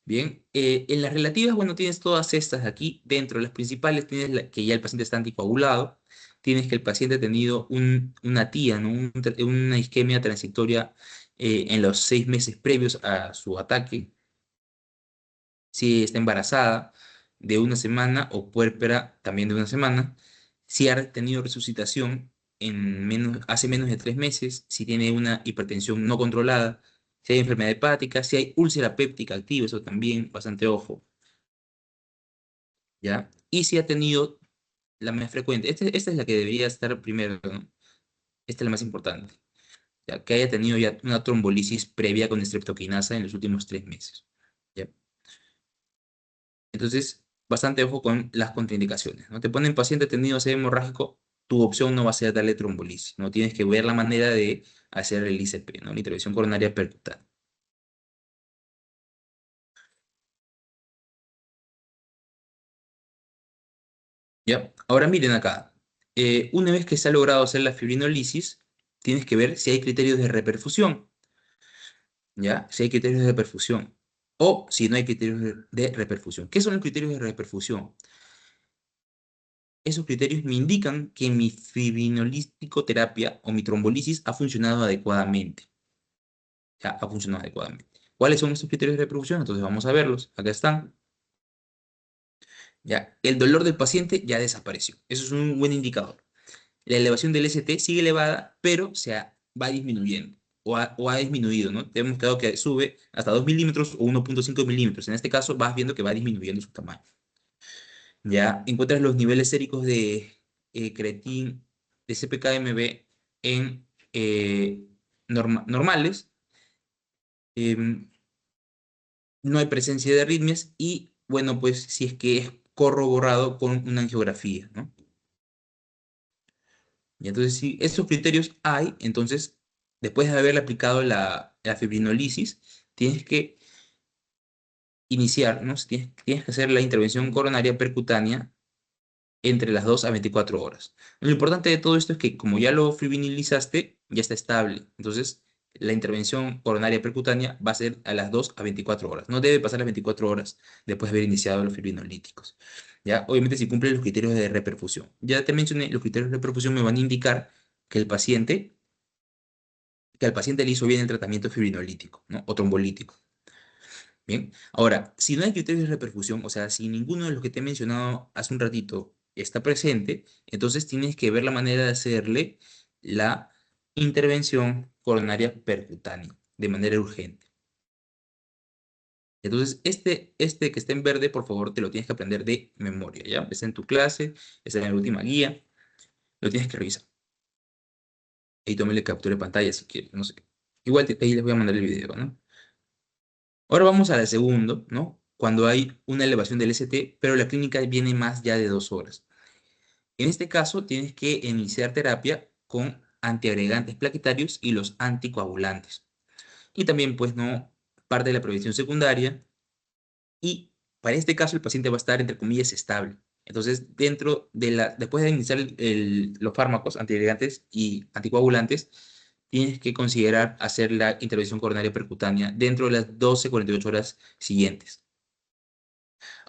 Bien, en las relativas, bueno, tienes todas estas de aquí. Dentro de las principales tienes que ya el paciente está anticoagulado, tienes que el paciente ha tenido una TIA, ¿no? Una isquemia transitoria en los 6 meses previos a su ataque, si está embarazada de una semana o puérpera también de una semana, si ha tenido resucitación hace menos de 3 meses, si tiene una hipertensión no controlada, si hay enfermedad hepática, si hay úlcera péptica activa, eso también, bastante ojo, ¿ya? Y si ha tenido la más frecuente, esta es la que debería estar primero, ¿no? Esta es la más importante, ya que haya tenido ya una trombolisis previa con estreptoquinasa en los últimos 3 meses, ¿ya? Entonces, bastante ojo con las contraindicaciones, ¿no? Te ponen paciente tenido ACV hemorrágico, tu opción no va a ser darle trombolisis, ¿no? Tienes que ver la manera de hacer el ICP, ¿no? La intervención coronaria percutánea. ¿Ya? Ahora miren acá. Una vez que se ha logrado hacer la fibrinolisis, tienes que ver si hay criterios de reperfusión, ¿ya? Si hay criterios de reperfusión o si no hay criterios de reperfusión. ¿Qué son los criterios de reperfusión? Esos criterios me indican que mi fibrinolítico terapia o mi trombolisis ha funcionado adecuadamente. Ya, ha funcionado adecuadamente. ¿Cuáles son estos criterios de reproducción? Entonces vamos a verlos. Acá están. Ya, el dolor del paciente ya desapareció. Eso es un buen indicador. La elevación del ST sigue elevada, pero va disminuyendo. O ha disminuido, ¿no? Te hemos quedado que sube hasta 2 milímetros o 1,5 milímetros. En este caso, vas viendo que va disminuyendo su tamaño. Ya encuentras los niveles séricos de creatín, de CPKMB en normales, em, no hay presencia de arritmias y, bueno, pues si es que es corroborado con una angiografía, ¿no? Y entonces, si esos criterios hay, entonces, después de haberle aplicado la fibrinolisis, tienes que iniciar, ¿no? Tienes que hacer la intervención coronaria percutánea entre las 2 a 24 horas. Lo importante de todo esto es que como ya lo fibrinilizaste, ya está estable. Entonces, la intervención coronaria percutánea va a ser a las 2 a 24 horas. No debe pasar las 24 horas después de haber iniciado los fibrinolíticos. ¿Ya? Obviamente, si cumple los criterios de reperfusión. Ya te mencioné, los criterios de reperfusión me van a indicar que que al paciente le hizo bien el tratamiento fibrinolítico, ¿no? O trombolítico. Bien, ahora, si no hay criterios de reperfusión, o sea, si ninguno de los que te he mencionado hace un ratito está presente, entonces tienes que ver la manera de hacerle la intervención coronaria percutánea de manera urgente. Entonces, este que está en verde, por favor, te lo tienes que aprender de memoria, ¿ya? Está en tu clase, está en la última guía, lo tienes que revisar. Ahí tómale captura de pantalla si quieres, no sé. Igual ahí les voy a mandar el video, ¿no? Ahora vamos a la segunda, ¿no? Cuando hay una elevación del ST, pero la clínica viene más ya de 2 horas. En este caso, tienes que iniciar terapia con antiagregantes plaquetarios y los anticoagulantes. Y también, pues, no parte de la prevención secundaria. Y para este caso, el paciente va a estar, entre comillas, estable. Entonces, después de iniciar los fármacos antiagregantes y anticoagulantes, tienes que considerar hacer la intervención coronaria percutánea dentro de las 12 a 48 horas siguientes.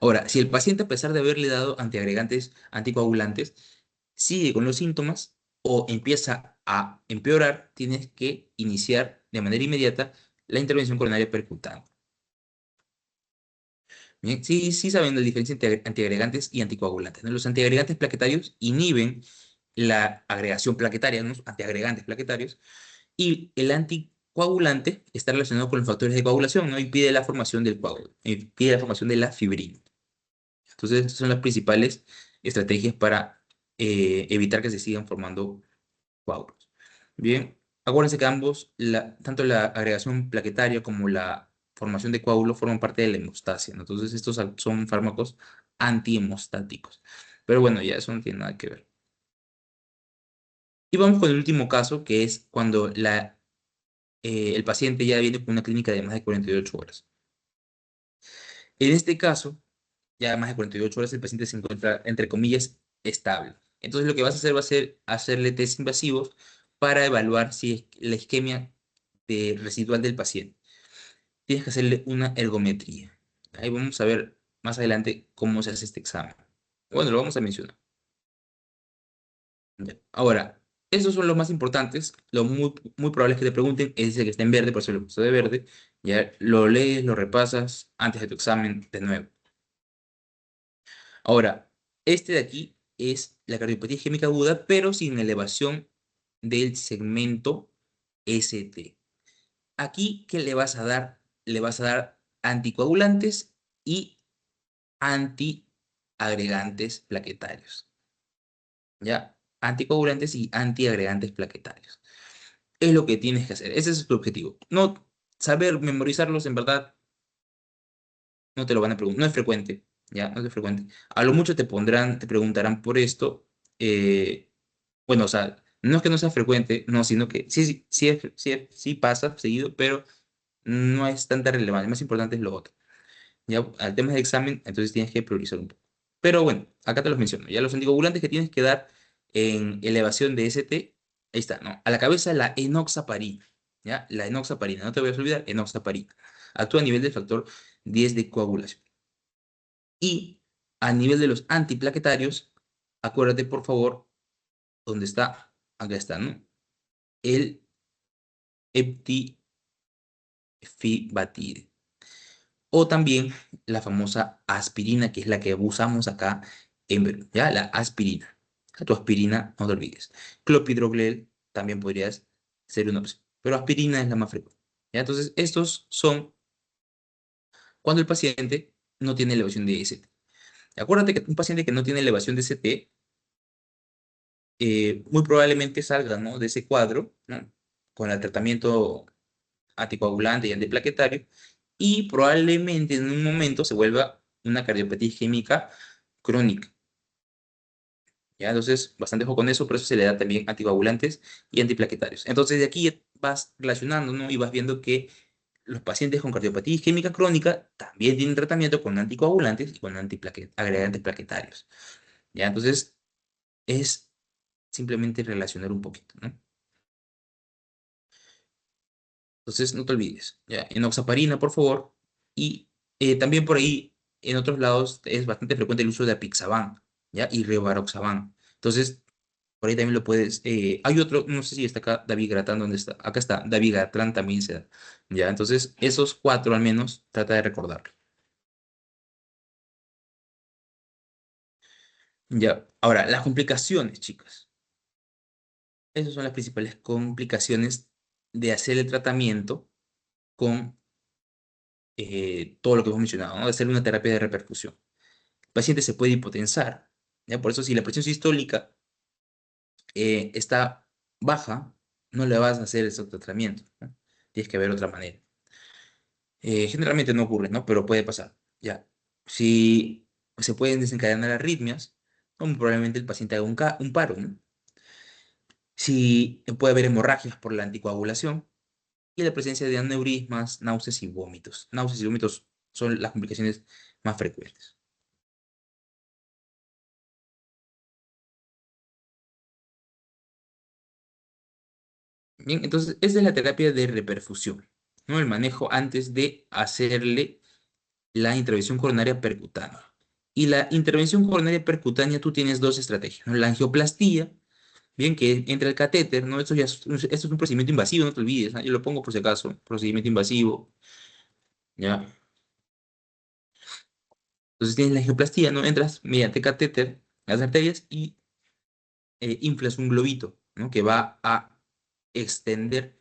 Ahora, si el paciente, a pesar de haberle dado antiagregantes anticoagulantes, sigue con los síntomas o empieza a empeorar, tienes que iniciar de manera inmediata la intervención coronaria percutánea. Bien, sí, sí saben la diferencia entre antiagregantes y anticoagulantes, ¿no? Los antiagregantes plaquetarios inhiben la agregación plaquetaria, ¿no? Antiagregantes plaquetarios, y el anticoagulante está relacionado con los factores de coagulación, ¿no? Impide la formación del coágulo, impide la formación de la fibrina. Entonces, estas son las principales estrategias para evitar que se sigan formando coágulos. Bien, acuérdense que tanto la agregación plaquetaria como la formación de coágulos forman parte de la hemostasia, ¿no? Entonces, estos son fármacos antihemostáticos. Pero bueno, ya eso no tiene nada que ver. Y vamos con el último caso, que es cuando el paciente ya viene con una clínica de más de 48 horas. En este caso, ya más de 48 horas el paciente se encuentra, entre comillas, estable. Entonces lo que vas a hacer va a ser hacerle test invasivos para evaluar si es la isquemia residual del paciente. Tienes que hacerle una ergometría. Ahí vamos a ver más adelante cómo se hace este examen. Bueno, lo vamos a mencionar. Ya. Ahora, esos son los más importantes. Lo muy probable es que te pregunten, es el que está en verde, por eso lo puse de verde. Ya lo lees, lo repasas antes de tu examen de nuevo. Ahora, este de aquí es la cardiopatía isquémica aguda, pero sin elevación del segmento ST. Aquí, ¿qué le vas a dar? Le vas a dar anticoagulantes y antiagregantes plaquetarios. ¿Ya? Anticoagulantes y antiagregantes plaquetarios. Es lo que tienes que hacer. Ese es tu objetivo. No saber memorizarlos, en verdad, no te lo van a preguntar. No es frecuente. ¿Ya? No es frecuente. A lo mucho te preguntarán por esto. Bueno, o sea, no es que no sea frecuente, no, sino que sí pasa seguido, pero no es tanta relevancia. Lo más importante es lo otro. Ya al tema del examen, entonces tienes que priorizar un poco. Pero bueno, acá te los menciono. Ya los anticoagulantes que tienes que dar en elevación de ST, ahí está, ¿no? A la cabeza la enoxaparina, ¿ya? La enoxaparina, no te voy a olvidar, enoxaparina. Actúa a nivel del factor 10 de coagulación. Y a nivel de los antiplaquetarios, acuérdate por favor, ¿dónde está? Acá está, ¿no? El eptifibatide. O también la famosa aspirina, que es la que usamos acá en Perú, ¿ya? La aspirina. Tu aspirina, no te olvides. Clopidogrel también podrías ser una opción, pero aspirina es la más frecuente, ¿ya? Entonces, estos son cuando el paciente no tiene elevación de ST. Acuérdate que un paciente que no tiene elevación de ST, muy probablemente salga, ¿no? De ese cuadro, ¿no? con el tratamiento anticoagulante y antiplaquetario, y probablemente en un momento se vuelva una cardiopatía isquémica crónica. ¿Ya? Entonces, bastante ojo con eso, por eso se le da también anticoagulantes y antiplaquetarios. Entonces, de aquí vas relacionando, ¿no? Y vas viendo que los pacientes con cardiopatía isquémica crónica también tienen tratamiento con anticoagulantes y con agregantes plaquetarios. ¿Ya? Entonces, es simplemente relacionar un poquito, ¿no? Entonces, no te olvides, ¿ya? Enoxaparina, por favor. Y también por ahí, en otros lados, es bastante frecuente el uso de apixaban, ¿ya? Y rivaroxaban. Entonces, por ahí también lo puedes. Hay otro, no sé si está acá Dabigatran, ¿dónde está? Acá está, Dabigatran también se da. ¿Ya? Entonces, esos cuatro al menos, trata de recordarlo. Ya. Ahora, las complicaciones, chicas. Esas son las principales complicaciones de hacer el tratamiento con todo lo que hemos mencionado, ¿no? De hacer una terapia de reperfusión. El paciente se puede hipotensar, ¿ya? Por eso, si la presión sistólica está baja, no le vas a hacer ese tratamiento, ¿no? Tienes que ver otra manera. Generalmente no ocurre, ¿no? Pero puede pasar, ¿ya? Si se pueden desencadenar arritmias, como probablemente el paciente haga un paro, ¿no? Si puede haber hemorragias por la anticoagulación y la presencia de aneurismas, náuseas y vómitos. Náuseas y vómitos son las complicaciones más frecuentes. Bien, entonces, esa es la terapia de reperfusión, ¿no? El manejo antes de hacerle la intervención coronaria percutánea. Y la intervención coronaria percutánea, tú tienes dos estrategias, ¿no? La angioplastía, bien, que entra el catéter, ¿no? Esto es un procedimiento invasivo, no te olvides, ¿ah? Yo lo pongo por si acaso, procedimiento invasivo, ¿ya? Entonces tienes la angioplastía, ¿no? Entras mediante catéter a las arterias y inflas un globito, ¿no? Que va a extender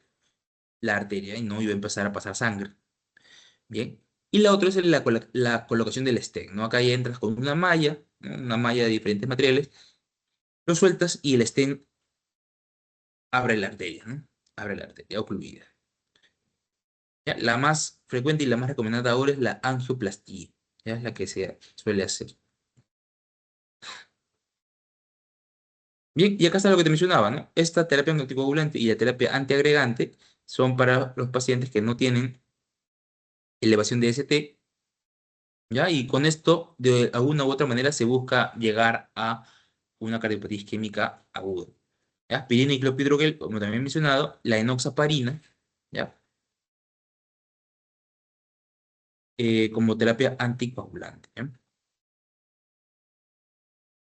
la arteria y no iba a empezar a pasar sangre. Bien. Y la otra es la colocación del stent, ¿no? Acá ya entras con una malla, ¿no? Una malla de diferentes materiales, lo sueltas y el stent abre la arteria, ¿no? Abre la arteria ocluida. ¿Ya? La más frecuente y la más recomendada ahora es la angioplastía, ¿ya? Es la que se suele hacer. Bien, y acá está lo que te mencionaba, ¿no? Esta terapia anticoagulante y la terapia antiagregante son para los pacientes que no tienen elevación de ST, ¿ya? Y con esto, de alguna u otra manera, se busca llegar a una cardiopatía isquémica aguda. ¿Ya? Aspirina y clopidogrel, como también he mencionado, la enoxaparina, ¿ya? Como terapia anticoagulante, ¿ya?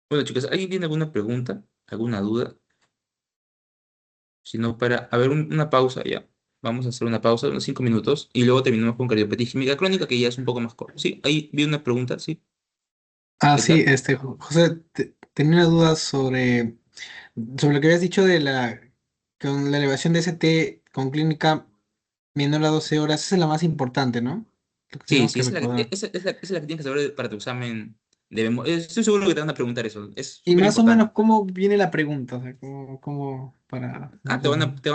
Bueno, chicas, ¿alguien tiene alguna pregunta? ¿Alguna duda? Si no, para, a ver, una pausa, ya. Vamos a hacer una pausa de unos 5 minutos y luego terminamos con cardiopatía isquémica crónica, que ya es un poco más corto. Sí, ahí vi una pregunta, sí.
Ah,
¿Qué
sí,
tal?
José, tenía una duda sobre lo que habías dicho de con la elevación de ST con clínica menor a 12 horas, esa es la más importante, ¿no? Lo que
Sí,
tenemos
sí,
que recordar.
esa es la que tienes que saber para tu examen de memoria. Estoy seguro que te van a preguntar eso. Es
Y
súper
más o
importante.
menos, ¿cómo viene la pregunta? O sea, ¿cómo para
Ah,
más o menos?
te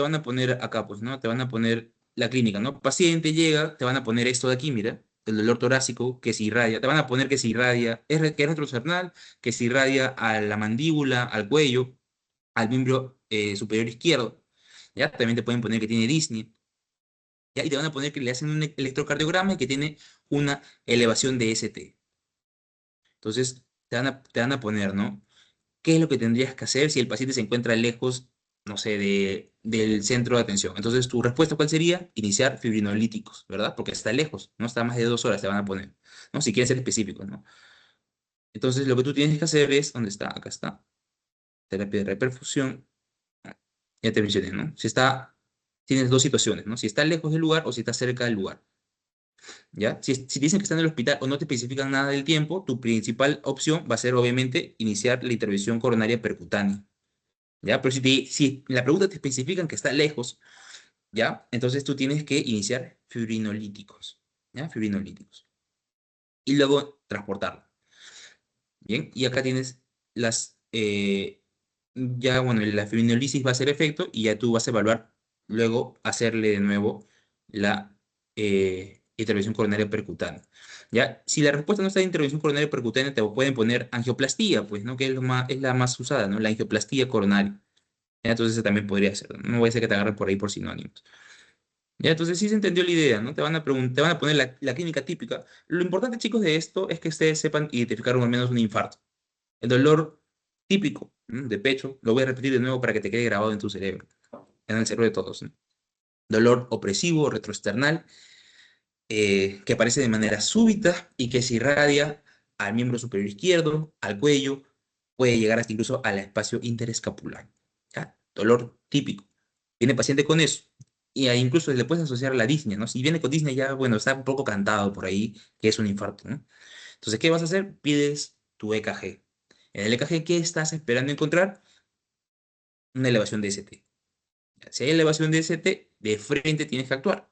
van a poner acá, pues, ¿no? Te van a poner la clínica, ¿no? Paciente llega, te van a poner esto de aquí, mira, el dolor torácico que se irradia. Te van a poner que se irradia, que es retrosternal, que se irradia a la mandíbula, al cuello, al miembro superior izquierdo. ¿Ya? También te pueden poner que tiene disnea. ¿Ya? Y te van a poner que le hacen un electrocardiograma y que tiene una elevación de ST. Entonces, te van a poner, ¿no? ¿Qué es lo que tendrías que hacer si el paciente se encuentra lejos, no sé, del centro de atención? Entonces, tu respuesta, ¿cuál sería? Iniciar fibrinolíticos, ¿verdad? Porque está lejos, no está a más de 2 horas, te van a poner, ¿no? Si quieres ser específicos, ¿no? Entonces, lo que tú tienes que hacer es, ¿dónde está? Acá está, terapia de reperfusión, ya te mencioné, ¿no? Tienes dos situaciones, ¿no? Si está lejos del lugar o si está cerca del lugar, ¿ya? Si te dicen que está en el hospital o no te especifican nada del tiempo, tu principal opción va a ser, obviamente, iniciar la intervención coronaria percutánea. ¿Ya? Pero si en la pregunta te especifican que está lejos, ¿ya? Entonces tú tienes que iniciar fibrinolíticos, ¿ya? Fibrinolíticos. Y luego transportarlo, ¿bien? Y acá tienes ya, bueno, la fibrinolisis va a hacer efecto y ya tú vas a evaluar luego hacerle de nuevo la intervención coronaria percutánea. ¿Ya? Si la respuesta no está en intervención coronaria percutánea, te pueden poner angioplastía, pues, ¿no? Que es, es la más usada, ¿no? La angioplastía coronaria. ¿Ya? Entonces, ese también podría ser. No voy a hacer que te agarren por ahí por sinónimos. ¿Ya? Entonces, sí se entendió la idea, ¿no? Te van a poner la clínica típica. Lo importante, chicos, de esto es que ustedes sepan identificar al menos un infarto. El dolor típico, ¿no? De pecho, lo voy a repetir de nuevo para que te quede grabado en tu cerebro, en el cerebro de todos, ¿no? Dolor opresivo, retroesternal, que aparece de manera súbita y que se irradia al miembro superior izquierdo, al cuello, puede llegar hasta incluso al espacio interescapular. ¿Ya? Dolor típico. Viene el paciente con eso. Y ahí incluso le puedes asociar la disnea, ¿no? Si viene con disnea ya, bueno, está un poco cantado por ahí que es un infarto, ¿no? Entonces, ¿qué vas a hacer? Pides tu EKG. En el EKG, ¿qué estás esperando encontrar? Una elevación de ST. Si hay elevación de ST, de frente tienes que actuar.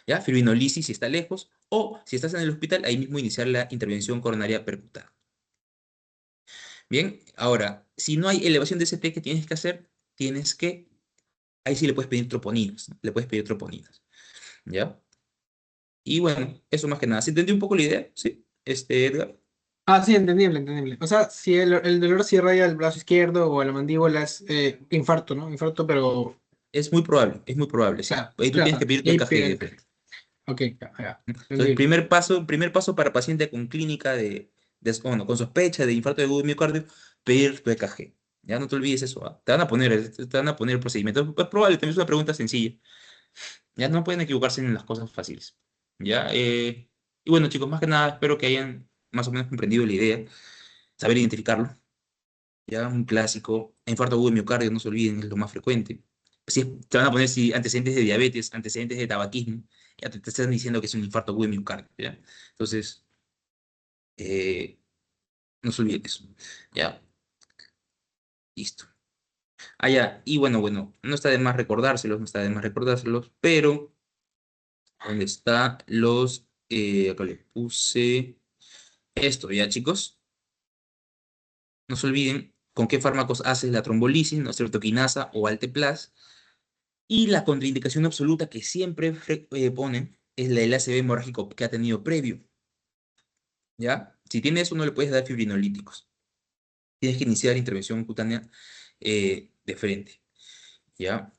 ¿Ya? Fibrinolisis si está lejos, o si estás en el hospital, ahí mismo iniciar la intervención coronaria percutada. Bien, ahora, si no hay elevación de ST, ¿qué tienes que hacer? Tienes que, ahí sí le puedes pedir troponinas, ¿no? Le puedes pedir troponinas, ¿ya? Y bueno, eso más que nada. ¿Se entendió un poco la idea? Sí, Edgar.
Ah, sí, entendible, entendible. O sea, si el dolor sí raya el brazo izquierdo o la mandíbula es infarto, ¿no? Infarto, pero
Es muy probable, sí.
claro,
Ahí tú tienes que
claro.
pedir tu
Y
EKG de frente.
ok, ya, ya,
Entonces,
entendible.
primer paso para paciente con clínica bueno, con sospecha de infarto de miocardio, pedir tu EKG. Ya no te olvides eso, ¿ah? Te van a poner el procedimiento. Es probable, también es una pregunta sencilla. Ya no pueden equivocarse en las cosas fáciles. Ya, y bueno, chicos, más que nada, espero que hayan más o menos comprendido la idea, saber identificarlo. Ya, un clásico. Infarto agudo de miocardio, no se olviden, es lo más frecuente. Si te van a poner si antecedentes de diabetes, antecedentes de tabaquismo, ya te están diciendo que es un infarto agudo de miocardio, ¿ya? Entonces, no se olviden eso. Ya, listo. Ah, ya, y bueno, no está de más recordárselos, no está de más recordárselos, pero, ¿dónde está los, acá le puse esto, ya, chicos? No se olviden con qué fármacos haces la trombolisis, ¿no? Streptokinasa o Alteplas. Y la contraindicación absoluta que siempre ponen es la del ACV hemorrágico que ha tenido previo, ¿ya? Si tiene eso, no le puedes dar fibrinolíticos. Tienes que iniciar intervención cutánea de frente, ¿ya?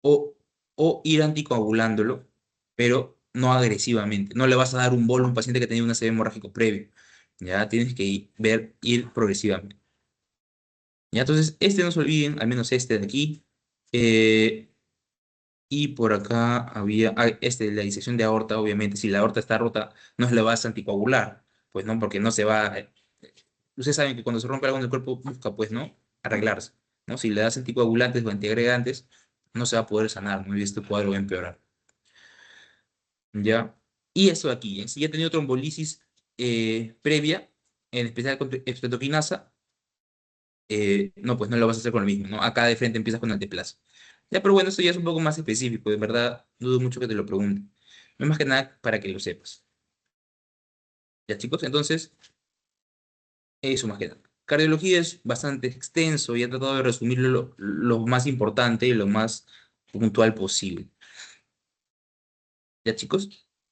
O, o ir anticoagulándolo, pero no agresivamente. No le vas a dar un bolo a un paciente que tenía un ACV hemorrágico previo, ¿ya? Tienes que ir progresivamente. ¿Ya? Entonces, no se olviden, al menos este de aquí. Eh, Y por acá había, la disección de aorta, obviamente, si la aorta está rota, no se le vas a anticoagular, pues no, porque no se va. Ustedes saben que cuando se rompe algo en el cuerpo, busca, pues, ¿no? Arreglarse, ¿no? Si le das anticoagulantes o antiagregantes, no se va a poder sanar, ¿no? Y este cuadro va a empeorar, ¿ya? Y eso de aquí, ¿eh? Si ya ha tenido trombolisis previa, en especial con estreptokinasa, no, pues no lo vas a hacer con lo mismo, ¿no? Acá de frente empiezas con anteplazo. Ya, pero bueno, esto ya es un poco más específico, de verdad, dudo mucho que te lo pregunten. No es más que nada para que lo sepas. Ya, chicos, entonces, eso más que nada. Cardiología es bastante extenso y he tratado de resumirlo lo más importante y lo más puntual posible. Ya, chicos,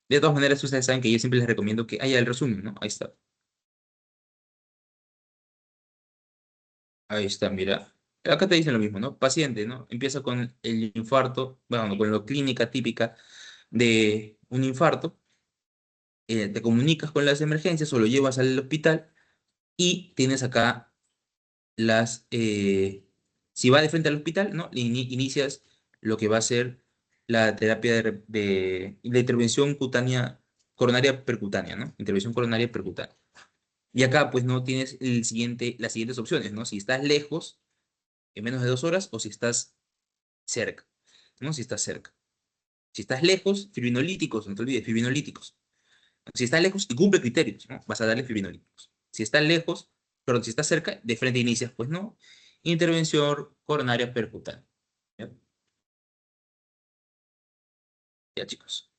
de todas maneras, ustedes saben que yo siempre les recomiendo que haya el resumen, ¿no? Ahí está. Ahí está, mira. Acá te dicen lo mismo, ¿no? Paciente, ¿no? Empieza con el infarto, bueno, con la clínica típica de un infarto, te comunicas con las emergencias o lo llevas al hospital y tienes acá si va de frente al hospital, ¿no? Inicias lo que va a ser la terapia de intervención cutánea, coronaria percutánea, ¿no? Intervención coronaria percutánea. Y acá, pues, no tienes las siguientes opciones, ¿no? Si estás lejos, en menos de 2 horas, o si estás cerca, ¿no? Si estás cerca. Si estás lejos, fibrinolíticos, no te olvides, fibrinolíticos. Si está lejos y cumple criterios, ¿no? Vas a darle fibrinolíticos. Si está lejos, perdón, si está cerca, de frente inicias, pues no. Intervención coronaria percutánea. ¿Ya? Ya, chicos.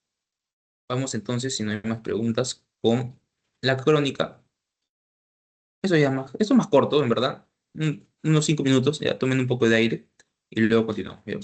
Vamos entonces, si no hay más preguntas, con la crónica. Eso es más corto, en verdad. unos 5 minutos, ya tomen un poco de aire y luego continuamos. ¿Ya?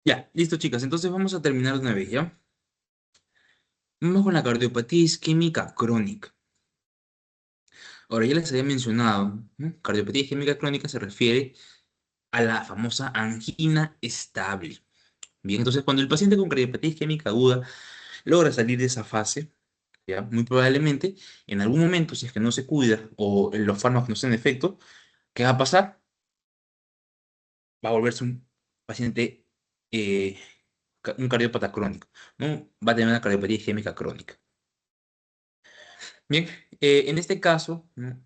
Ya, listo, chicas. Entonces vamos a terminar de una vez, ¿ya? Vamos con la cardiopatía isquémica crónica. Ahora, ya les había mencionado, ¿no? Cardiopatía isquémica crónica se refiere a la famosa angina estable. Bien, entonces cuando el paciente con cardiopatía isquémica aguda logra salir de esa fase, ¿ya? Muy probablemente, en algún momento, si es que no se cuida o los fármacos no están en efecto, ¿qué va a pasar? Va a volverse un paciente, eh, un cardiópata crónico, ¿no? Va a tener una cardiopatía isquémica crónica. Bien, en este caso, ¿no?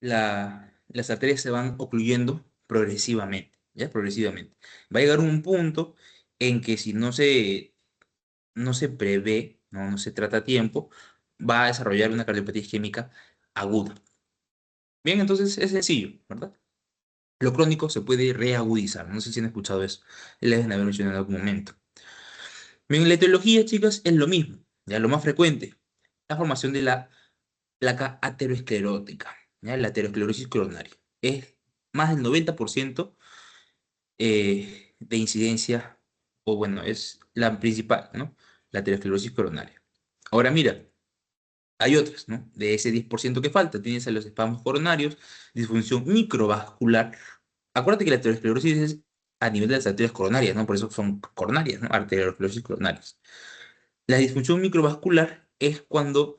Las arterias se van ocluyendo progresivamente, ¿ya? Progresivamente. Va a llegar un punto en que si no se prevé, no se trata a tiempo, va a desarrollar una cardiopatía isquémica aguda. Bien, entonces es sencillo, ¿verdad? Lo crónico se puede reagudizar. No sé si han escuchado eso. Les deben haber mencionado en algún momento. Bien, en la etiología, chicas, es lo mismo. Ya lo más frecuente, la formación de la placa aterosclerótica, ¿ya? La aterosclerosis coronaria. Es más del 90% de incidencia, o bueno, es la principal, ¿no? La aterosclerosis coronaria. Ahora mira, hay otras, ¿no? De ese 10% que falta, tienes a los espasmos coronarios, disfunción microvascular. Acuérdate que la aterosclerosis es a nivel de las arterias coronarias, ¿no? Por eso son coronarias, ¿no? Arteriosclerosis coronarias. La disfunción microvascular es cuando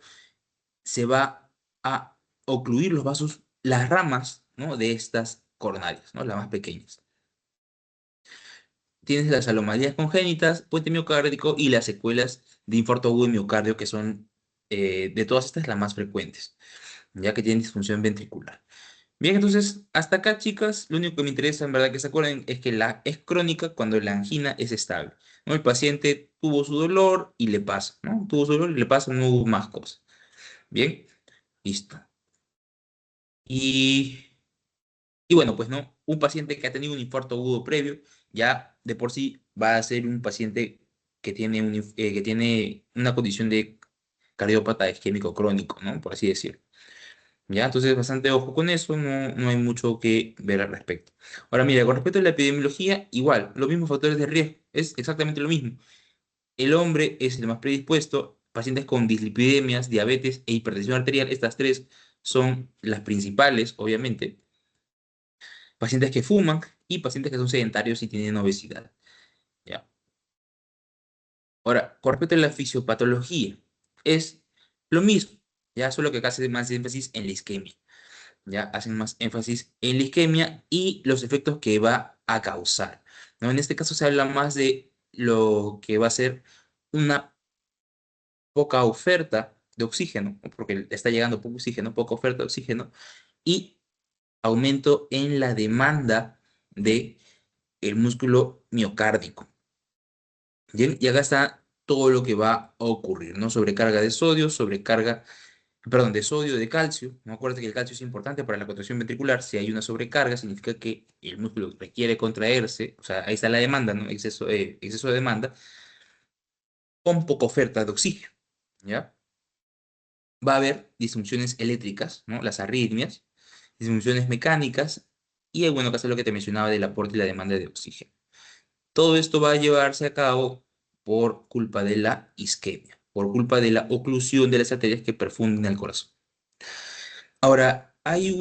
se va a ocluir los vasos, las ramas, ¿no? De estas coronarias, ¿no? Las más pequeñas. Tienes las anomalías congénitas, puente miocárdico y las secuelas de infarto agudo de miocardio, que son de todas estas las más frecuentes, ya que tienen disfunción ventricular. Bien, entonces, hasta acá, chicas, lo único que me interesa, en verdad, que se acuerden es que la es crónica cuando la angina es estable, ¿no? El paciente tuvo su dolor y le pasa, ¿no? Tuvo su dolor y le pasa, no hubo más cosas. Bien, listo. Y Y bueno, pues no, un paciente que ha tenido un infarto agudo previo, ya de por sí va a ser un paciente que tiene, que tiene una condición de cardiópata isquémico crónico, ¿no? Por así decirlo. Ya, entonces bastante ojo con eso, no hay mucho que ver al respecto. Ahora mira, con respecto a la epidemiología, igual, los mismos factores de riesgo, es exactamente lo mismo. El hombre es el más predispuesto, pacientes con dislipidemias, diabetes e hipertensión arterial, estas tres son las principales, obviamente, pacientes que fuman y pacientes que son sedentarios y tienen obesidad. ¿Ya? Ahora, con respecto a la fisiopatología, es lo mismo, ya solo que acá hace más énfasis en la isquemia. Ya hacen más énfasis en la isquemia y los efectos que va a causar, ¿no? En este caso se habla más de lo que va a ser una poca oferta de oxígeno, ¿no? Porque le está llegando poco oxígeno, poca oferta de oxígeno y aumento en la demanda de el músculo miocárdico. Bien, y acá está todo lo que va a ocurrir, ¿no? Sobrecarga de sodio, sobrecarga, perdón, de sodio, de calcio. No acuérdate que el calcio es importante para la contracción ventricular. Si hay una sobrecarga, significa que el músculo requiere contraerse. O sea, ahí está la demanda, ¿no? Exceso de demanda con poca oferta de oxígeno, ¿ya? Va a haber disfunciones eléctricas, ¿no? Las arritmias, disfunciones mecánicas y, bueno, acá está lo que te mencionaba del aporte y la demanda de oxígeno. Todo esto va a llevarse a cabo por culpa de la isquemia, por culpa de la oclusión de las arterias que perfunden el corazón. Ahora, hay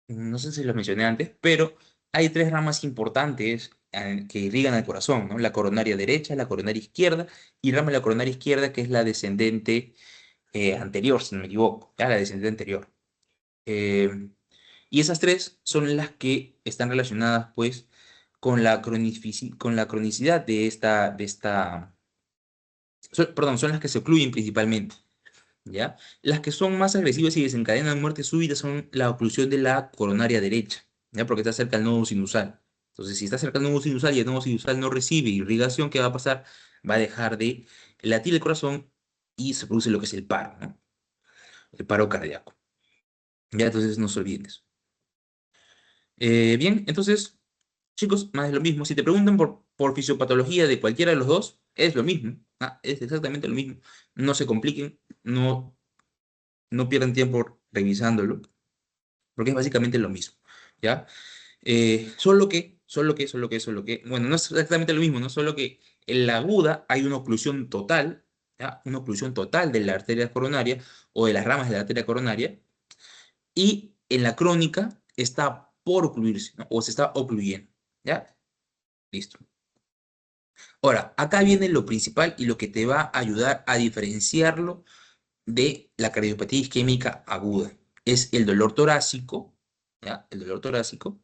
no sé si lo mencioné antes, pero hay tres ramas importantes que irrigan al corazón, ¿no? La coronaria derecha, la coronaria izquierda y rama de la coronaria izquierda, que es la descendente anterior, si no me equivoco, ya la descendente anterior. Eh, y esas tres son las que están relacionadas, pues, con con la cronicidad perdón, son las que se ocluyen principalmente, ¿ya? Las que son más agresivas y desencadenan muerte súbita son la oclusión de la coronaria derecha, ¿ya? Porque está cerca del nodo sinusal. Entonces, si está cerca del nodo sinusal y el nodo sinusal no recibe irrigación, ¿qué va a pasar? Va a dejar de latir el corazón y se produce lo que es el paro, ¿no? El paro cardíaco. Ya, entonces no se olviden eso. Bien, entonces, chicos, más de lo mismo. Si te preguntan por fisiopatología de cualquiera de los dos, es lo mismo. Es exactamente lo mismo. No se compliquen, no pierdan tiempo revisándolo, porque es básicamente lo mismo, ¿ya? Solo que, bueno, no es exactamente lo mismo, ¿no? Solo que en la aguda hay una oclusión total, ¿ya? Una oclusión total de la arteria coronaria o de las ramas de la arteria coronaria, y en la crónica está por ocluirse, ¿no? O se está ocluyendo, ¿ya? Listo. Ahora, acá viene lo principal y lo que te va a ayudar a diferenciarlo de la cardiopatía isquémica aguda. Es el dolor torácico, ¿ya? El dolor torácico,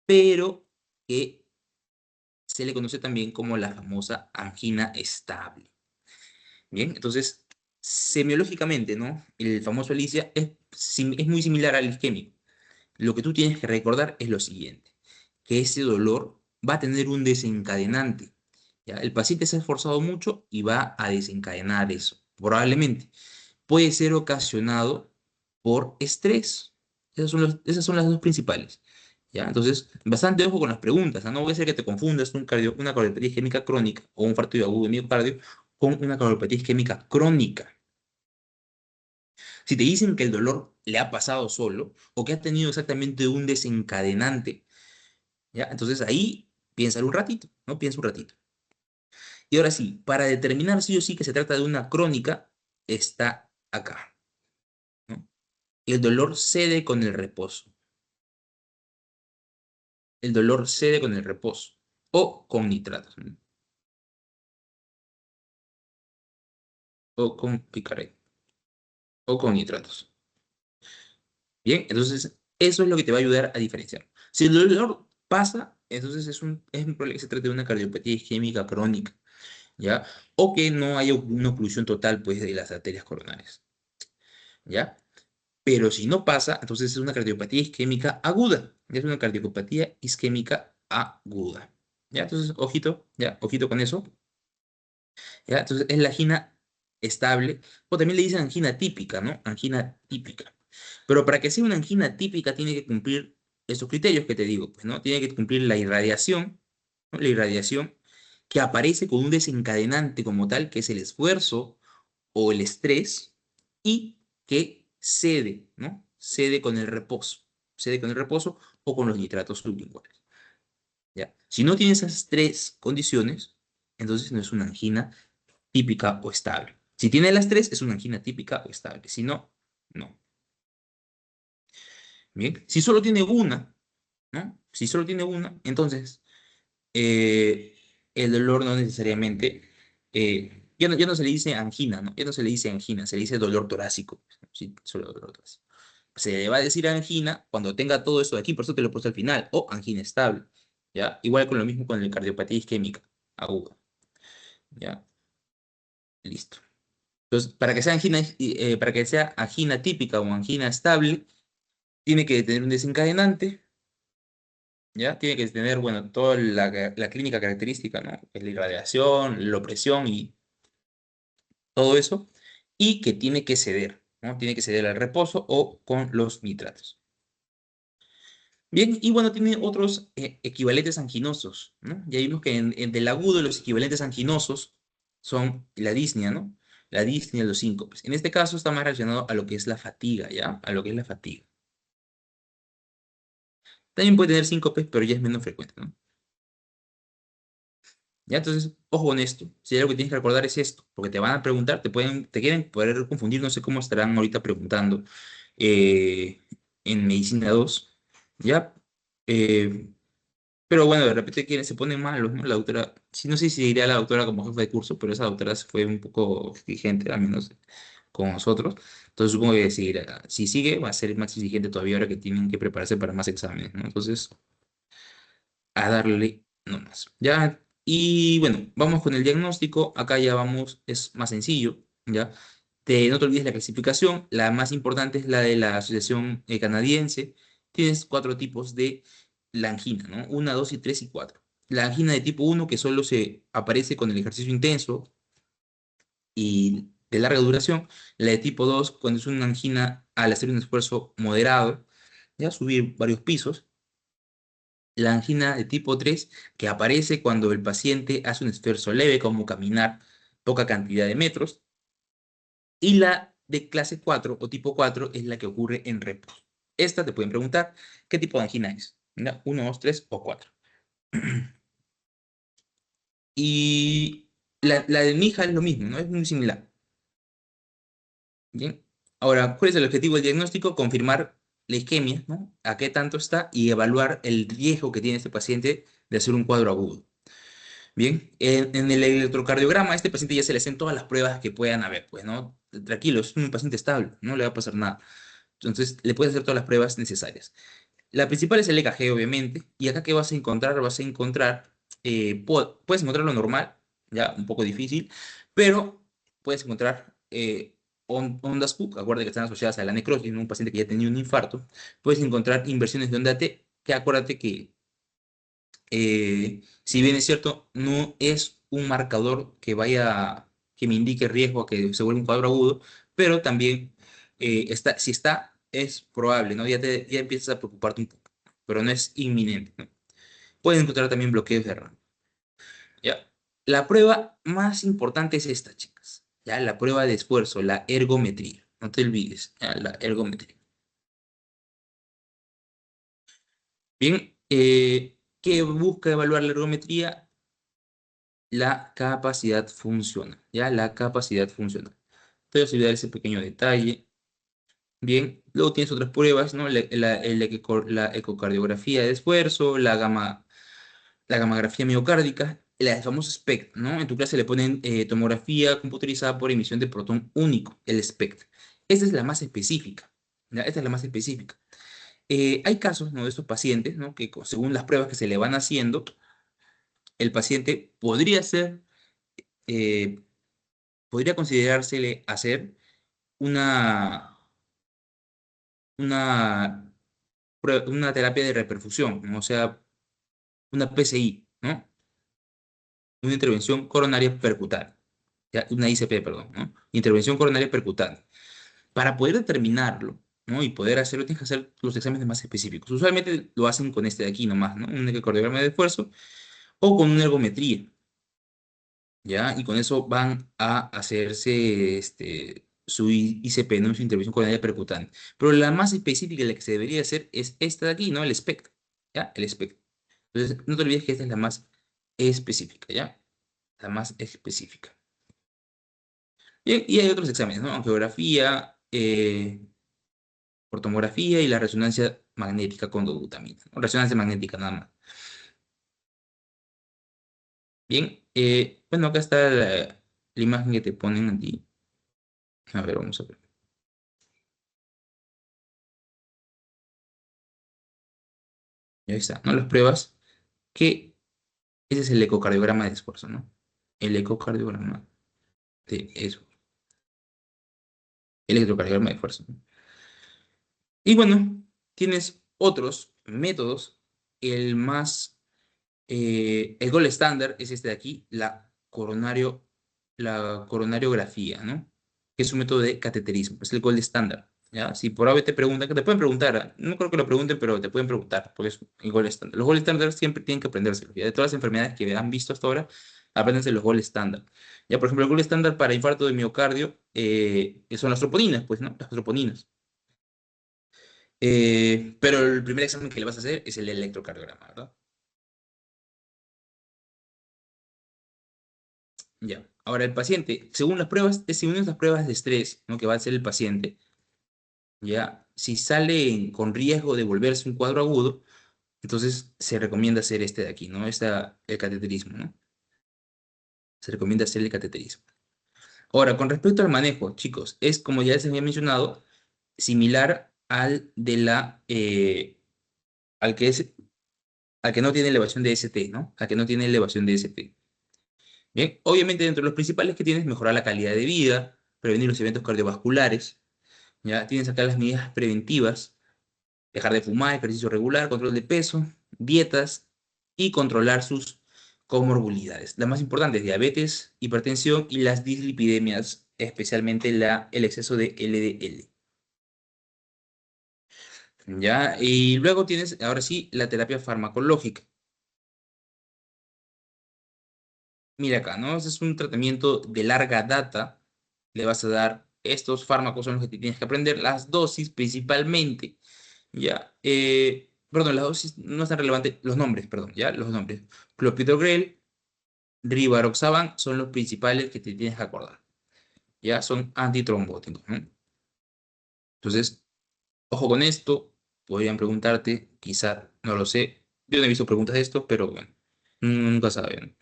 pero que se le conoce también como la famosa angina estable. Bien, entonces, semiológicamente, ¿no? El famoso Alicia es muy similar al isquémico. Lo que tú tienes que recordar es lo siguiente, que ese dolor va a tener un desencadenante. ¿Ya? El paciente se ha esforzado mucho y va a desencadenar eso, probablemente. Puede ser ocasionado por estrés. Esas son las dos principales. ¿Ya? Entonces, bastante ojo con las preguntas. ¿Ah? No voy a ser que te confundas una cardiopatía isquémica crónica o un infarto agudo de miocardio con una cardiopatía isquémica crónica. Si te dicen que el dolor le ha pasado solo o que ha tenido exactamente un desencadenante, ¿ya? Entonces ahí piénsalo un ratito, ¿no? Piensa un ratito. Y ahora sí, para determinar sí o sí que se trata de una crónica, está acá, ¿no? El dolor cede con el reposo. El dolor cede con el reposo o con nitratos, ¿no? O con picaret o con nitratos. Bien, entonces eso es lo que te va a ayudar a diferenciar. Si el dolor pasa, entonces es un problema que se trata de una cardiopatía isquémica crónica, ¿ya? O que no haya una oclusión total, pues, de las arterias coronarias, ¿ya? Pero si no pasa, entonces es una cardiopatía isquémica aguda, ya es una cardiopatía isquémica aguda, ¿ya? Entonces, ojito, ya, ojito con eso, ¿ya? Entonces, es la angina estable, o también le dicen angina típica, ¿no? Angina típica. Pero para que sea una angina típica tiene que cumplir esos criterios que te digo, pues, ¿no? Tiene que cumplir la irradiación, ¿no? La irradiación que aparece con un desencadenante como tal, que es el esfuerzo o el estrés, y que cede, ¿no? Cede con el reposo o con los nitratos sublinguales, ¿ya? Si no tiene esas tres condiciones, entonces no es una angina típica o estable. Si tiene las tres, es una angina típica o estable. Si no, no. Bien, si solo tiene una, ¿no? Si solo tiene una, entonces eh, el dolor no necesariamente, ya no se le dice angina, ¿no? Ya no se le dice angina, se le dice dolor torácico. Sí, solo dolor torácico. Se le va a decir angina cuando tenga todo esto de aquí, por eso te lo he puesto al final, o angina estable, ¿ya? Igual con lo mismo con el cardiopatía isquémica aguda, ¿ya? Listo. Entonces, para que sea angina típica o angina estable, tiene que tener un desencadenante, ¿ya? Tiene que tener, bueno, toda la clínica característica, ¿no? Es la irradiación, la opresión y todo eso, y que tiene que ceder, ¿no? Tiene que ceder al reposo o con los nitratos. Bien, y bueno, tiene otros equivalentes anginosos, ¿no? Ya vimos que del agudo los equivalentes anginosos son la disnea, ¿no? La disnea, los síncopes. En este caso está más relacionado a lo que es la fatiga, ¿ya? A lo que es la fatiga. También puede tener síncopes, pero ya es menos frecuente, ¿no? Ya, entonces, ojo con esto. Si hay algo que tienes que recordar es esto, porque te van a preguntar, te quieren poder confundir, no sé cómo estarán ahorita preguntando eh, en Medicina 2, ¿ya? Eh, pero bueno, de repente se ponen malos, ¿no? La doctora, sí, no sé si diría la doctora como jefa de curso, pero esa doctora se fue un poco exigente, al menos con nosotros. Entonces supongo que si sigue, va a ser más exigente todavía ahora que tienen que prepararse para más exámenes, ¿no? Entonces, a darle nomás. Ya, y bueno, vamos con el diagnóstico. Acá ya vamos, es más sencillo, ¿ya? No te olvides la clasificación. La más importante es la de la Asociación Canadiense. Tienes cuatro tipos de la angina, ¿no? Una, dos y tres y cuatro. La angina de tipo uno que solo se aparece con el ejercicio intenso y de larga duración. La de tipo 2 cuando es una angina al hacer un esfuerzo moderado, ya subir varios pisos. La angina de tipo 3 que aparece cuando el paciente hace un esfuerzo leve, como caminar poca cantidad de metros. Y la de clase 4 o tipo 4 es la que ocurre en reposo. Esta te pueden preguntar qué tipo de angina es. ¿Ya? 1, 2, 3 o 4. Y la de Mija es lo mismo, ¿no? Es muy similar. Bien. Ahora, ¿cuál es el objetivo del diagnóstico? Confirmar la isquemia, ¿no? A qué tanto está y evaluar el riesgo que tiene este paciente de hacer un cuadro agudo. Bien, en el electrocardiograma a este paciente ya se le hacen todas las pruebas que puedan haber, pues, ¿no? Tranquilo, es un paciente estable, no le va a pasar nada. Entonces, le puedes hacer todas las pruebas necesarias. La principal es el EKG, obviamente. Y acá, ¿qué vas a encontrar? Vas a encontrar, puedes encontrar lo normal, ya un poco difícil, pero puedes encontrar ondas Cook, acuérdate que están asociadas a la necrosis en un paciente que ya tenía un infarto. Puedes encontrar inversiones de onda T, que acuérdate que, si bien es cierto, no es un marcador que vaya, que me indique riesgo a que se vuelva un cuadro agudo, pero también si está, es probable, ¿no? Ya empiezas a preocuparte un poco, pero no es inminente, ¿no? Puedes encontrar también bloqueos de RAM. ¿Ya? La prueba más importante es esta, chicas. ¿Ya? La prueba de esfuerzo, la ergometría. No te olvides, ¿ya? La ergometría. Bien, ¿qué busca evaluar la ergometría? La capacidad funciona, ¿ya? La capacidad funciona. Te voy a olvidar ese pequeño detalle. Bien, luego tienes otras pruebas, ¿no? La ecocardiografía de esfuerzo, la gamografía miocárdica, el famoso SPECT, ¿no? En tu clase le ponen tomografía computerizada por emisión de protón único, el SPECT. Esta es la más específica, ¿ya? Esta es la más específica. Hay casos, ¿no? De estos pacientes, ¿no? Que según las pruebas que se le van haciendo, el paciente eh, podría considerársele hacer una, una, una terapia de reperfusión, ¿no? O sea, una PCI, ¿no? Una intervención coronaria percutánea, ¿ya? Una ICP, perdón, ¿no? Intervención coronaria percutánea. Para poder determinarlo, ¿no? Y poder hacerlo, tienes que hacer los exámenes más específicos. Usualmente lo hacen con este de aquí nomás, ¿no? Un ecocardiograma de esfuerzo o con una ergometría, ¿ya? Y con eso van a hacerse su ICP, ¿no? Su intervención coronaria percutánea. Pero la más específica, la que se debería hacer, es esta de aquí, ¿no? El SPECT, ¿ya? El SPECT. Entonces, no te olvides que esta es la más específica, ¿ya? La más específica. Y hay otros exámenes, ¿no? Angiografía, por tomografía y la resonancia magnética con dobutamina, ¿no? Resonancia magnética nada más. Bien, bueno, acá está la imagen que te ponen a ti. A ver, vamos a ver. Y ahí está, ¿no? Las pruebas que ese es el ecocardiograma de esfuerzo, ¿no? El ecocardiograma de eso, el electrocardiograma de esfuerzo, ¿no? Y bueno, tienes otros métodos. El más el gold estándar es este de aquí, la coronariografía, ¿no? Que es un método de cateterismo, es el gold estándar, ¿ya? Si por AVE te preguntan, que te pueden preguntar, ¿ah? No creo que lo pregunten, pero te pueden preguntar, porque es el gold estándar. Los gold estándar siempre tienen que aprendérselos, ¿ya? De todas las enfermedades que han visto hasta ahora, apréndense los gold estándar. Ya, por ejemplo, el gold estándar para infarto de miocardio son las troponinas, pues, ¿no? Las troponinas. Pero el primer examen que le vas a hacer es el electrocardiograma, ¿verdad? Ya. Ahora, el paciente, según las pruebas, según estas pruebas de estrés, ¿no? Que va a hacer el paciente, ya, si sale con riesgo de volverse un cuadro agudo, entonces se recomienda hacer este de aquí, ¿no? El cateterismo, ¿no? Se recomienda hacer el cateterismo. Ahora, con respecto al manejo, chicos, es como ya les había mencionado, similar al que es, al que no tiene elevación de ST, ¿no? Al que no tiene elevación de ST. Bien, obviamente dentro de los principales que tienes, mejorar la calidad de vida, prevenir los eventos cardiovasculares. Ya tienes acá las medidas preventivas: dejar de fumar, ejercicio regular, control de peso, dietas y controlar sus comorbilidades. Las más importantes: diabetes, hipertensión y las dislipidemias, especialmente el exceso de LDL. Ya, y luego tienes, ahora sí, la terapia farmacológica. Mira acá, ¿no? Ese es un tratamiento de larga data. Le vas a dar estos fármacos, son los que te tienes que aprender, las dosis principalmente. Ya, perdón, las dosis no es tan relevante, los nombres, perdón, ya, los nombres. Clopidogrel, Rivaroxaban son los principales que te tienes que acordar. Ya, son antitrombóticos, ¿no? Entonces, ojo con esto, podrían preguntarte, quizá, no lo sé. Yo no he visto preguntas de esto, pero bueno, nunca saben.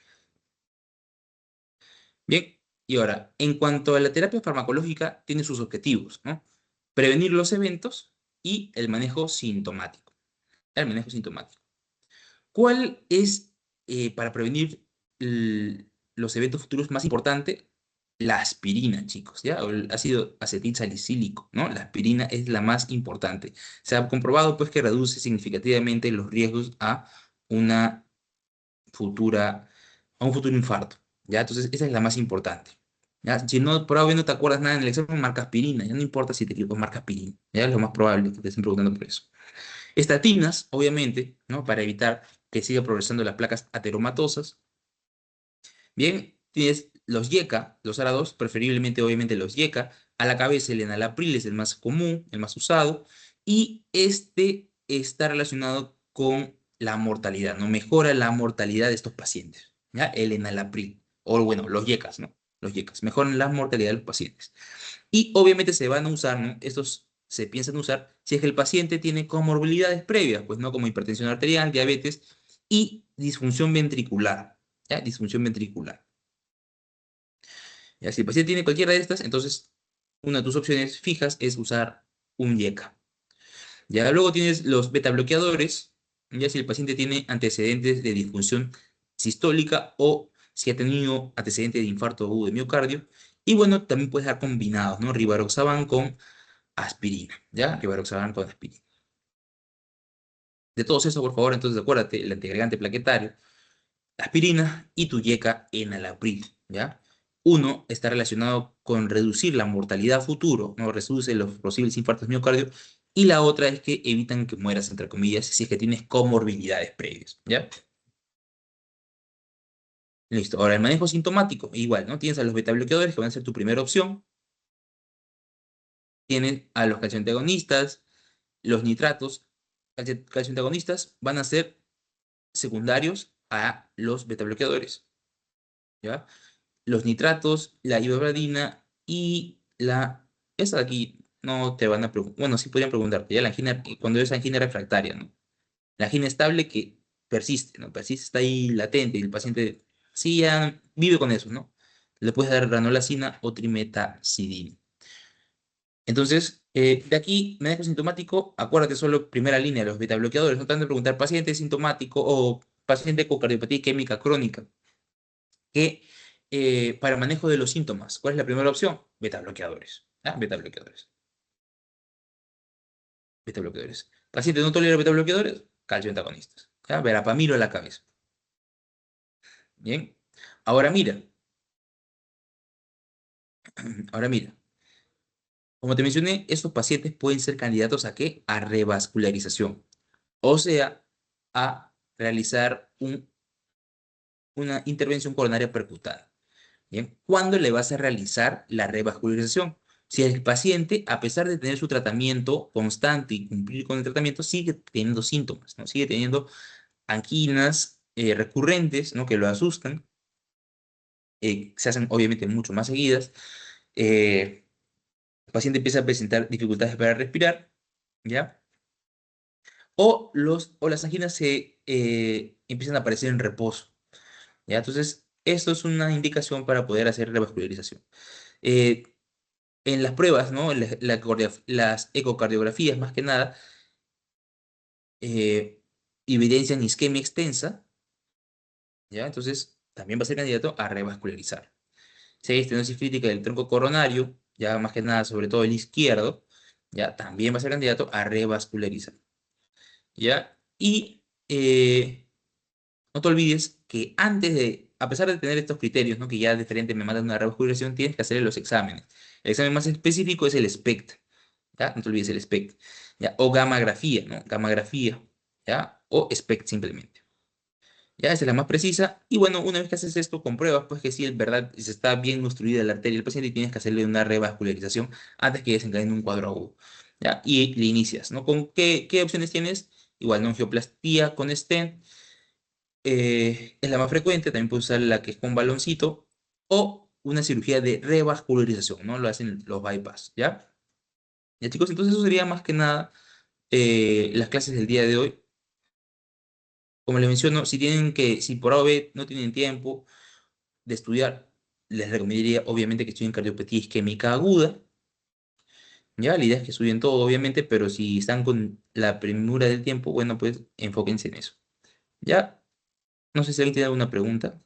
Bien, y ahora, en cuanto a la terapia farmacológica, tiene sus objetivos, ¿no? Prevenir los eventos y el manejo sintomático. El manejo sintomático. ¿Cuál es, para prevenir los eventos futuros más importante? La aspirina, chicos, ¿ya? O el ácido acetilsalicílico, ¿no? La aspirina es la más importante. Se ha comprobado, pues, que reduce significativamente los riesgos a una futura, a un futuro infarto, ¿ya? Entonces, esa es la más importante. ¿Ya? Si no, probablemente no te acuerdas nada en el examen, marca aspirina, ya no importa si te equivocas, marca aspirina, ya es lo más probable que te estén preguntando por eso. Estatinas, obviamente, ¿no? Para evitar que siga progresando las placas ateromatosas. Bien, tienes los YECA, los ARA2, preferiblemente, obviamente, los YECA. A la cabeza el enalapril es el más común, el más usado, y este está relacionado con la mortalidad, ¿no? Mejora la mortalidad de estos pacientes, ¿ya? El enalapril, o bueno, los YECAs, ¿no? Los YECAs, mejoran la mortalidad de los pacientes. Y obviamente se van a usar, ¿no? Estos se piensan usar si es que el paciente tiene comorbilidades previas, pues no como hipertensión arterial, diabetes y disfunción ventricular, ¿ya? Disfunción ventricular. Ya, si el paciente tiene cualquiera de estas, entonces una de tus opciones fijas es usar un YECA. Ya luego tienes los beta bloqueadores, ya si el paciente tiene antecedentes de disfunción sistólica o si ha tenido antecedentes de infarto agudo de miocardio. Y bueno, también puedes dar combinados, ¿no? Rivaroxaban con aspirina, ¿ya? Rivaroxaban con aspirina. De todos esos, por favor, entonces acuérdate, el antiagregante plaquetario, la aspirina y tu YECA enalapril, ¿ya? Uno está relacionado con reducir la mortalidad futuro, ¿no? Reduce los posibles infartos de miocardio, y la otra es que evitan que mueras, entre comillas, si es que tienes comorbilidades previas, ¿ya? Listo. Ahora, el manejo sintomático, igual, ¿no? Tienes a los beta bloqueadores que van a ser tu primera opción, tienes a los calcioantagonistas, los nitratos, calcioantagonistas van a ser secundarios a los betabloqueadores, ¿ya? Los nitratos, la ivabradina y la... Esa de aquí no te van a preguntar, bueno, sí podrían preguntarte, ya la angina, cuando es angina refractaria, ¿no? La angina estable que persiste, ¿no? Persiste, está ahí latente y el paciente sí ya vive con eso, ¿no? Le puedes dar ranolacina o trimetazidina. Entonces, de aquí, manejo sintomático, acuérdate solo primera línea, los betabloqueadores, no te van a preguntar paciente sintomático o paciente con cardiopatía isquémica crónica, que para manejo de los síntomas, ¿cuál es la primera opción? Betabloqueadores. ¿Ah? Betabloqueadores. Betabloqueadores. Paciente no tolera betabloqueadores, calcio antagonistas. ¿Ya? Verapamilo a la cabeza. Bien. Ahora mira, ahora mira. Como te mencioné, estos pacientes pueden ser candidatos a ¿qué? A revascularización. O sea, a realizar una intervención coronaria percutada. Bien, ¿cuándo le vas a realizar la revascularización? Si el paciente, a pesar de tener su tratamiento constante y cumplir con el tratamiento, sigue teniendo síntomas, ¿no? Sigue teniendo anginas recurrentes, ¿no? Que lo asustan, se hacen obviamente mucho más seguidas. El paciente empieza a presentar dificultades para respirar, ¿ya? O las anginas se empiezan a aparecer en reposo, ¿ya? Entonces, esto es una indicación para poder hacer revascularización. Eh, en las pruebas, ¿no? Las ecocardiografías, más que nada, eh, evidencian isquemia extensa, ¿ya? Entonces, también va a ser candidato a revascularizar. Si hay estenosis crítica del tronco coronario, ya más que nada, sobre todo el izquierdo, ya también va a ser candidato a revascularizar, ¿ya? Y no te olvides que antes de, a pesar de tener estos criterios, ¿no? Que ya de frente me mandan una revascularización, tienes que hacer los exámenes. El examen más específico es el SPECT, ¿ya? No te olvides el SPECT, ¿ya? O gammagrafía, ¿no? Gammagrafía, ¿ya? O SPECT simplemente. Ya, esa es la más precisa. Y bueno, una vez que haces esto, compruebas pues que sí, es verdad, se está bien obstruida la arteria del paciente y tienes que hacerle una revascularización antes que desencadene un cuadro agudo. ¿Ya? Y le inicias, ¿no? ¿Con qué opciones tienes? Igual, ¿no? Angioplastía con stent, es la más frecuente, también puedes usar la que es con baloncito, o una cirugía de revascularización, ¿no? Lo hacen los bypass, ¿ya? Ya, chicos, entonces eso sería más que nada las clases del día de hoy. Como les menciono, si por A o B no tienen tiempo de estudiar, les recomendaría obviamente que estudien cardiopatía isquémica aguda. Ya, la idea es que estudien todo, obviamente, pero si están con la premura del tiempo, bueno, pues enfóquense en eso. Ya, no sé si alguien tiene alguna pregunta.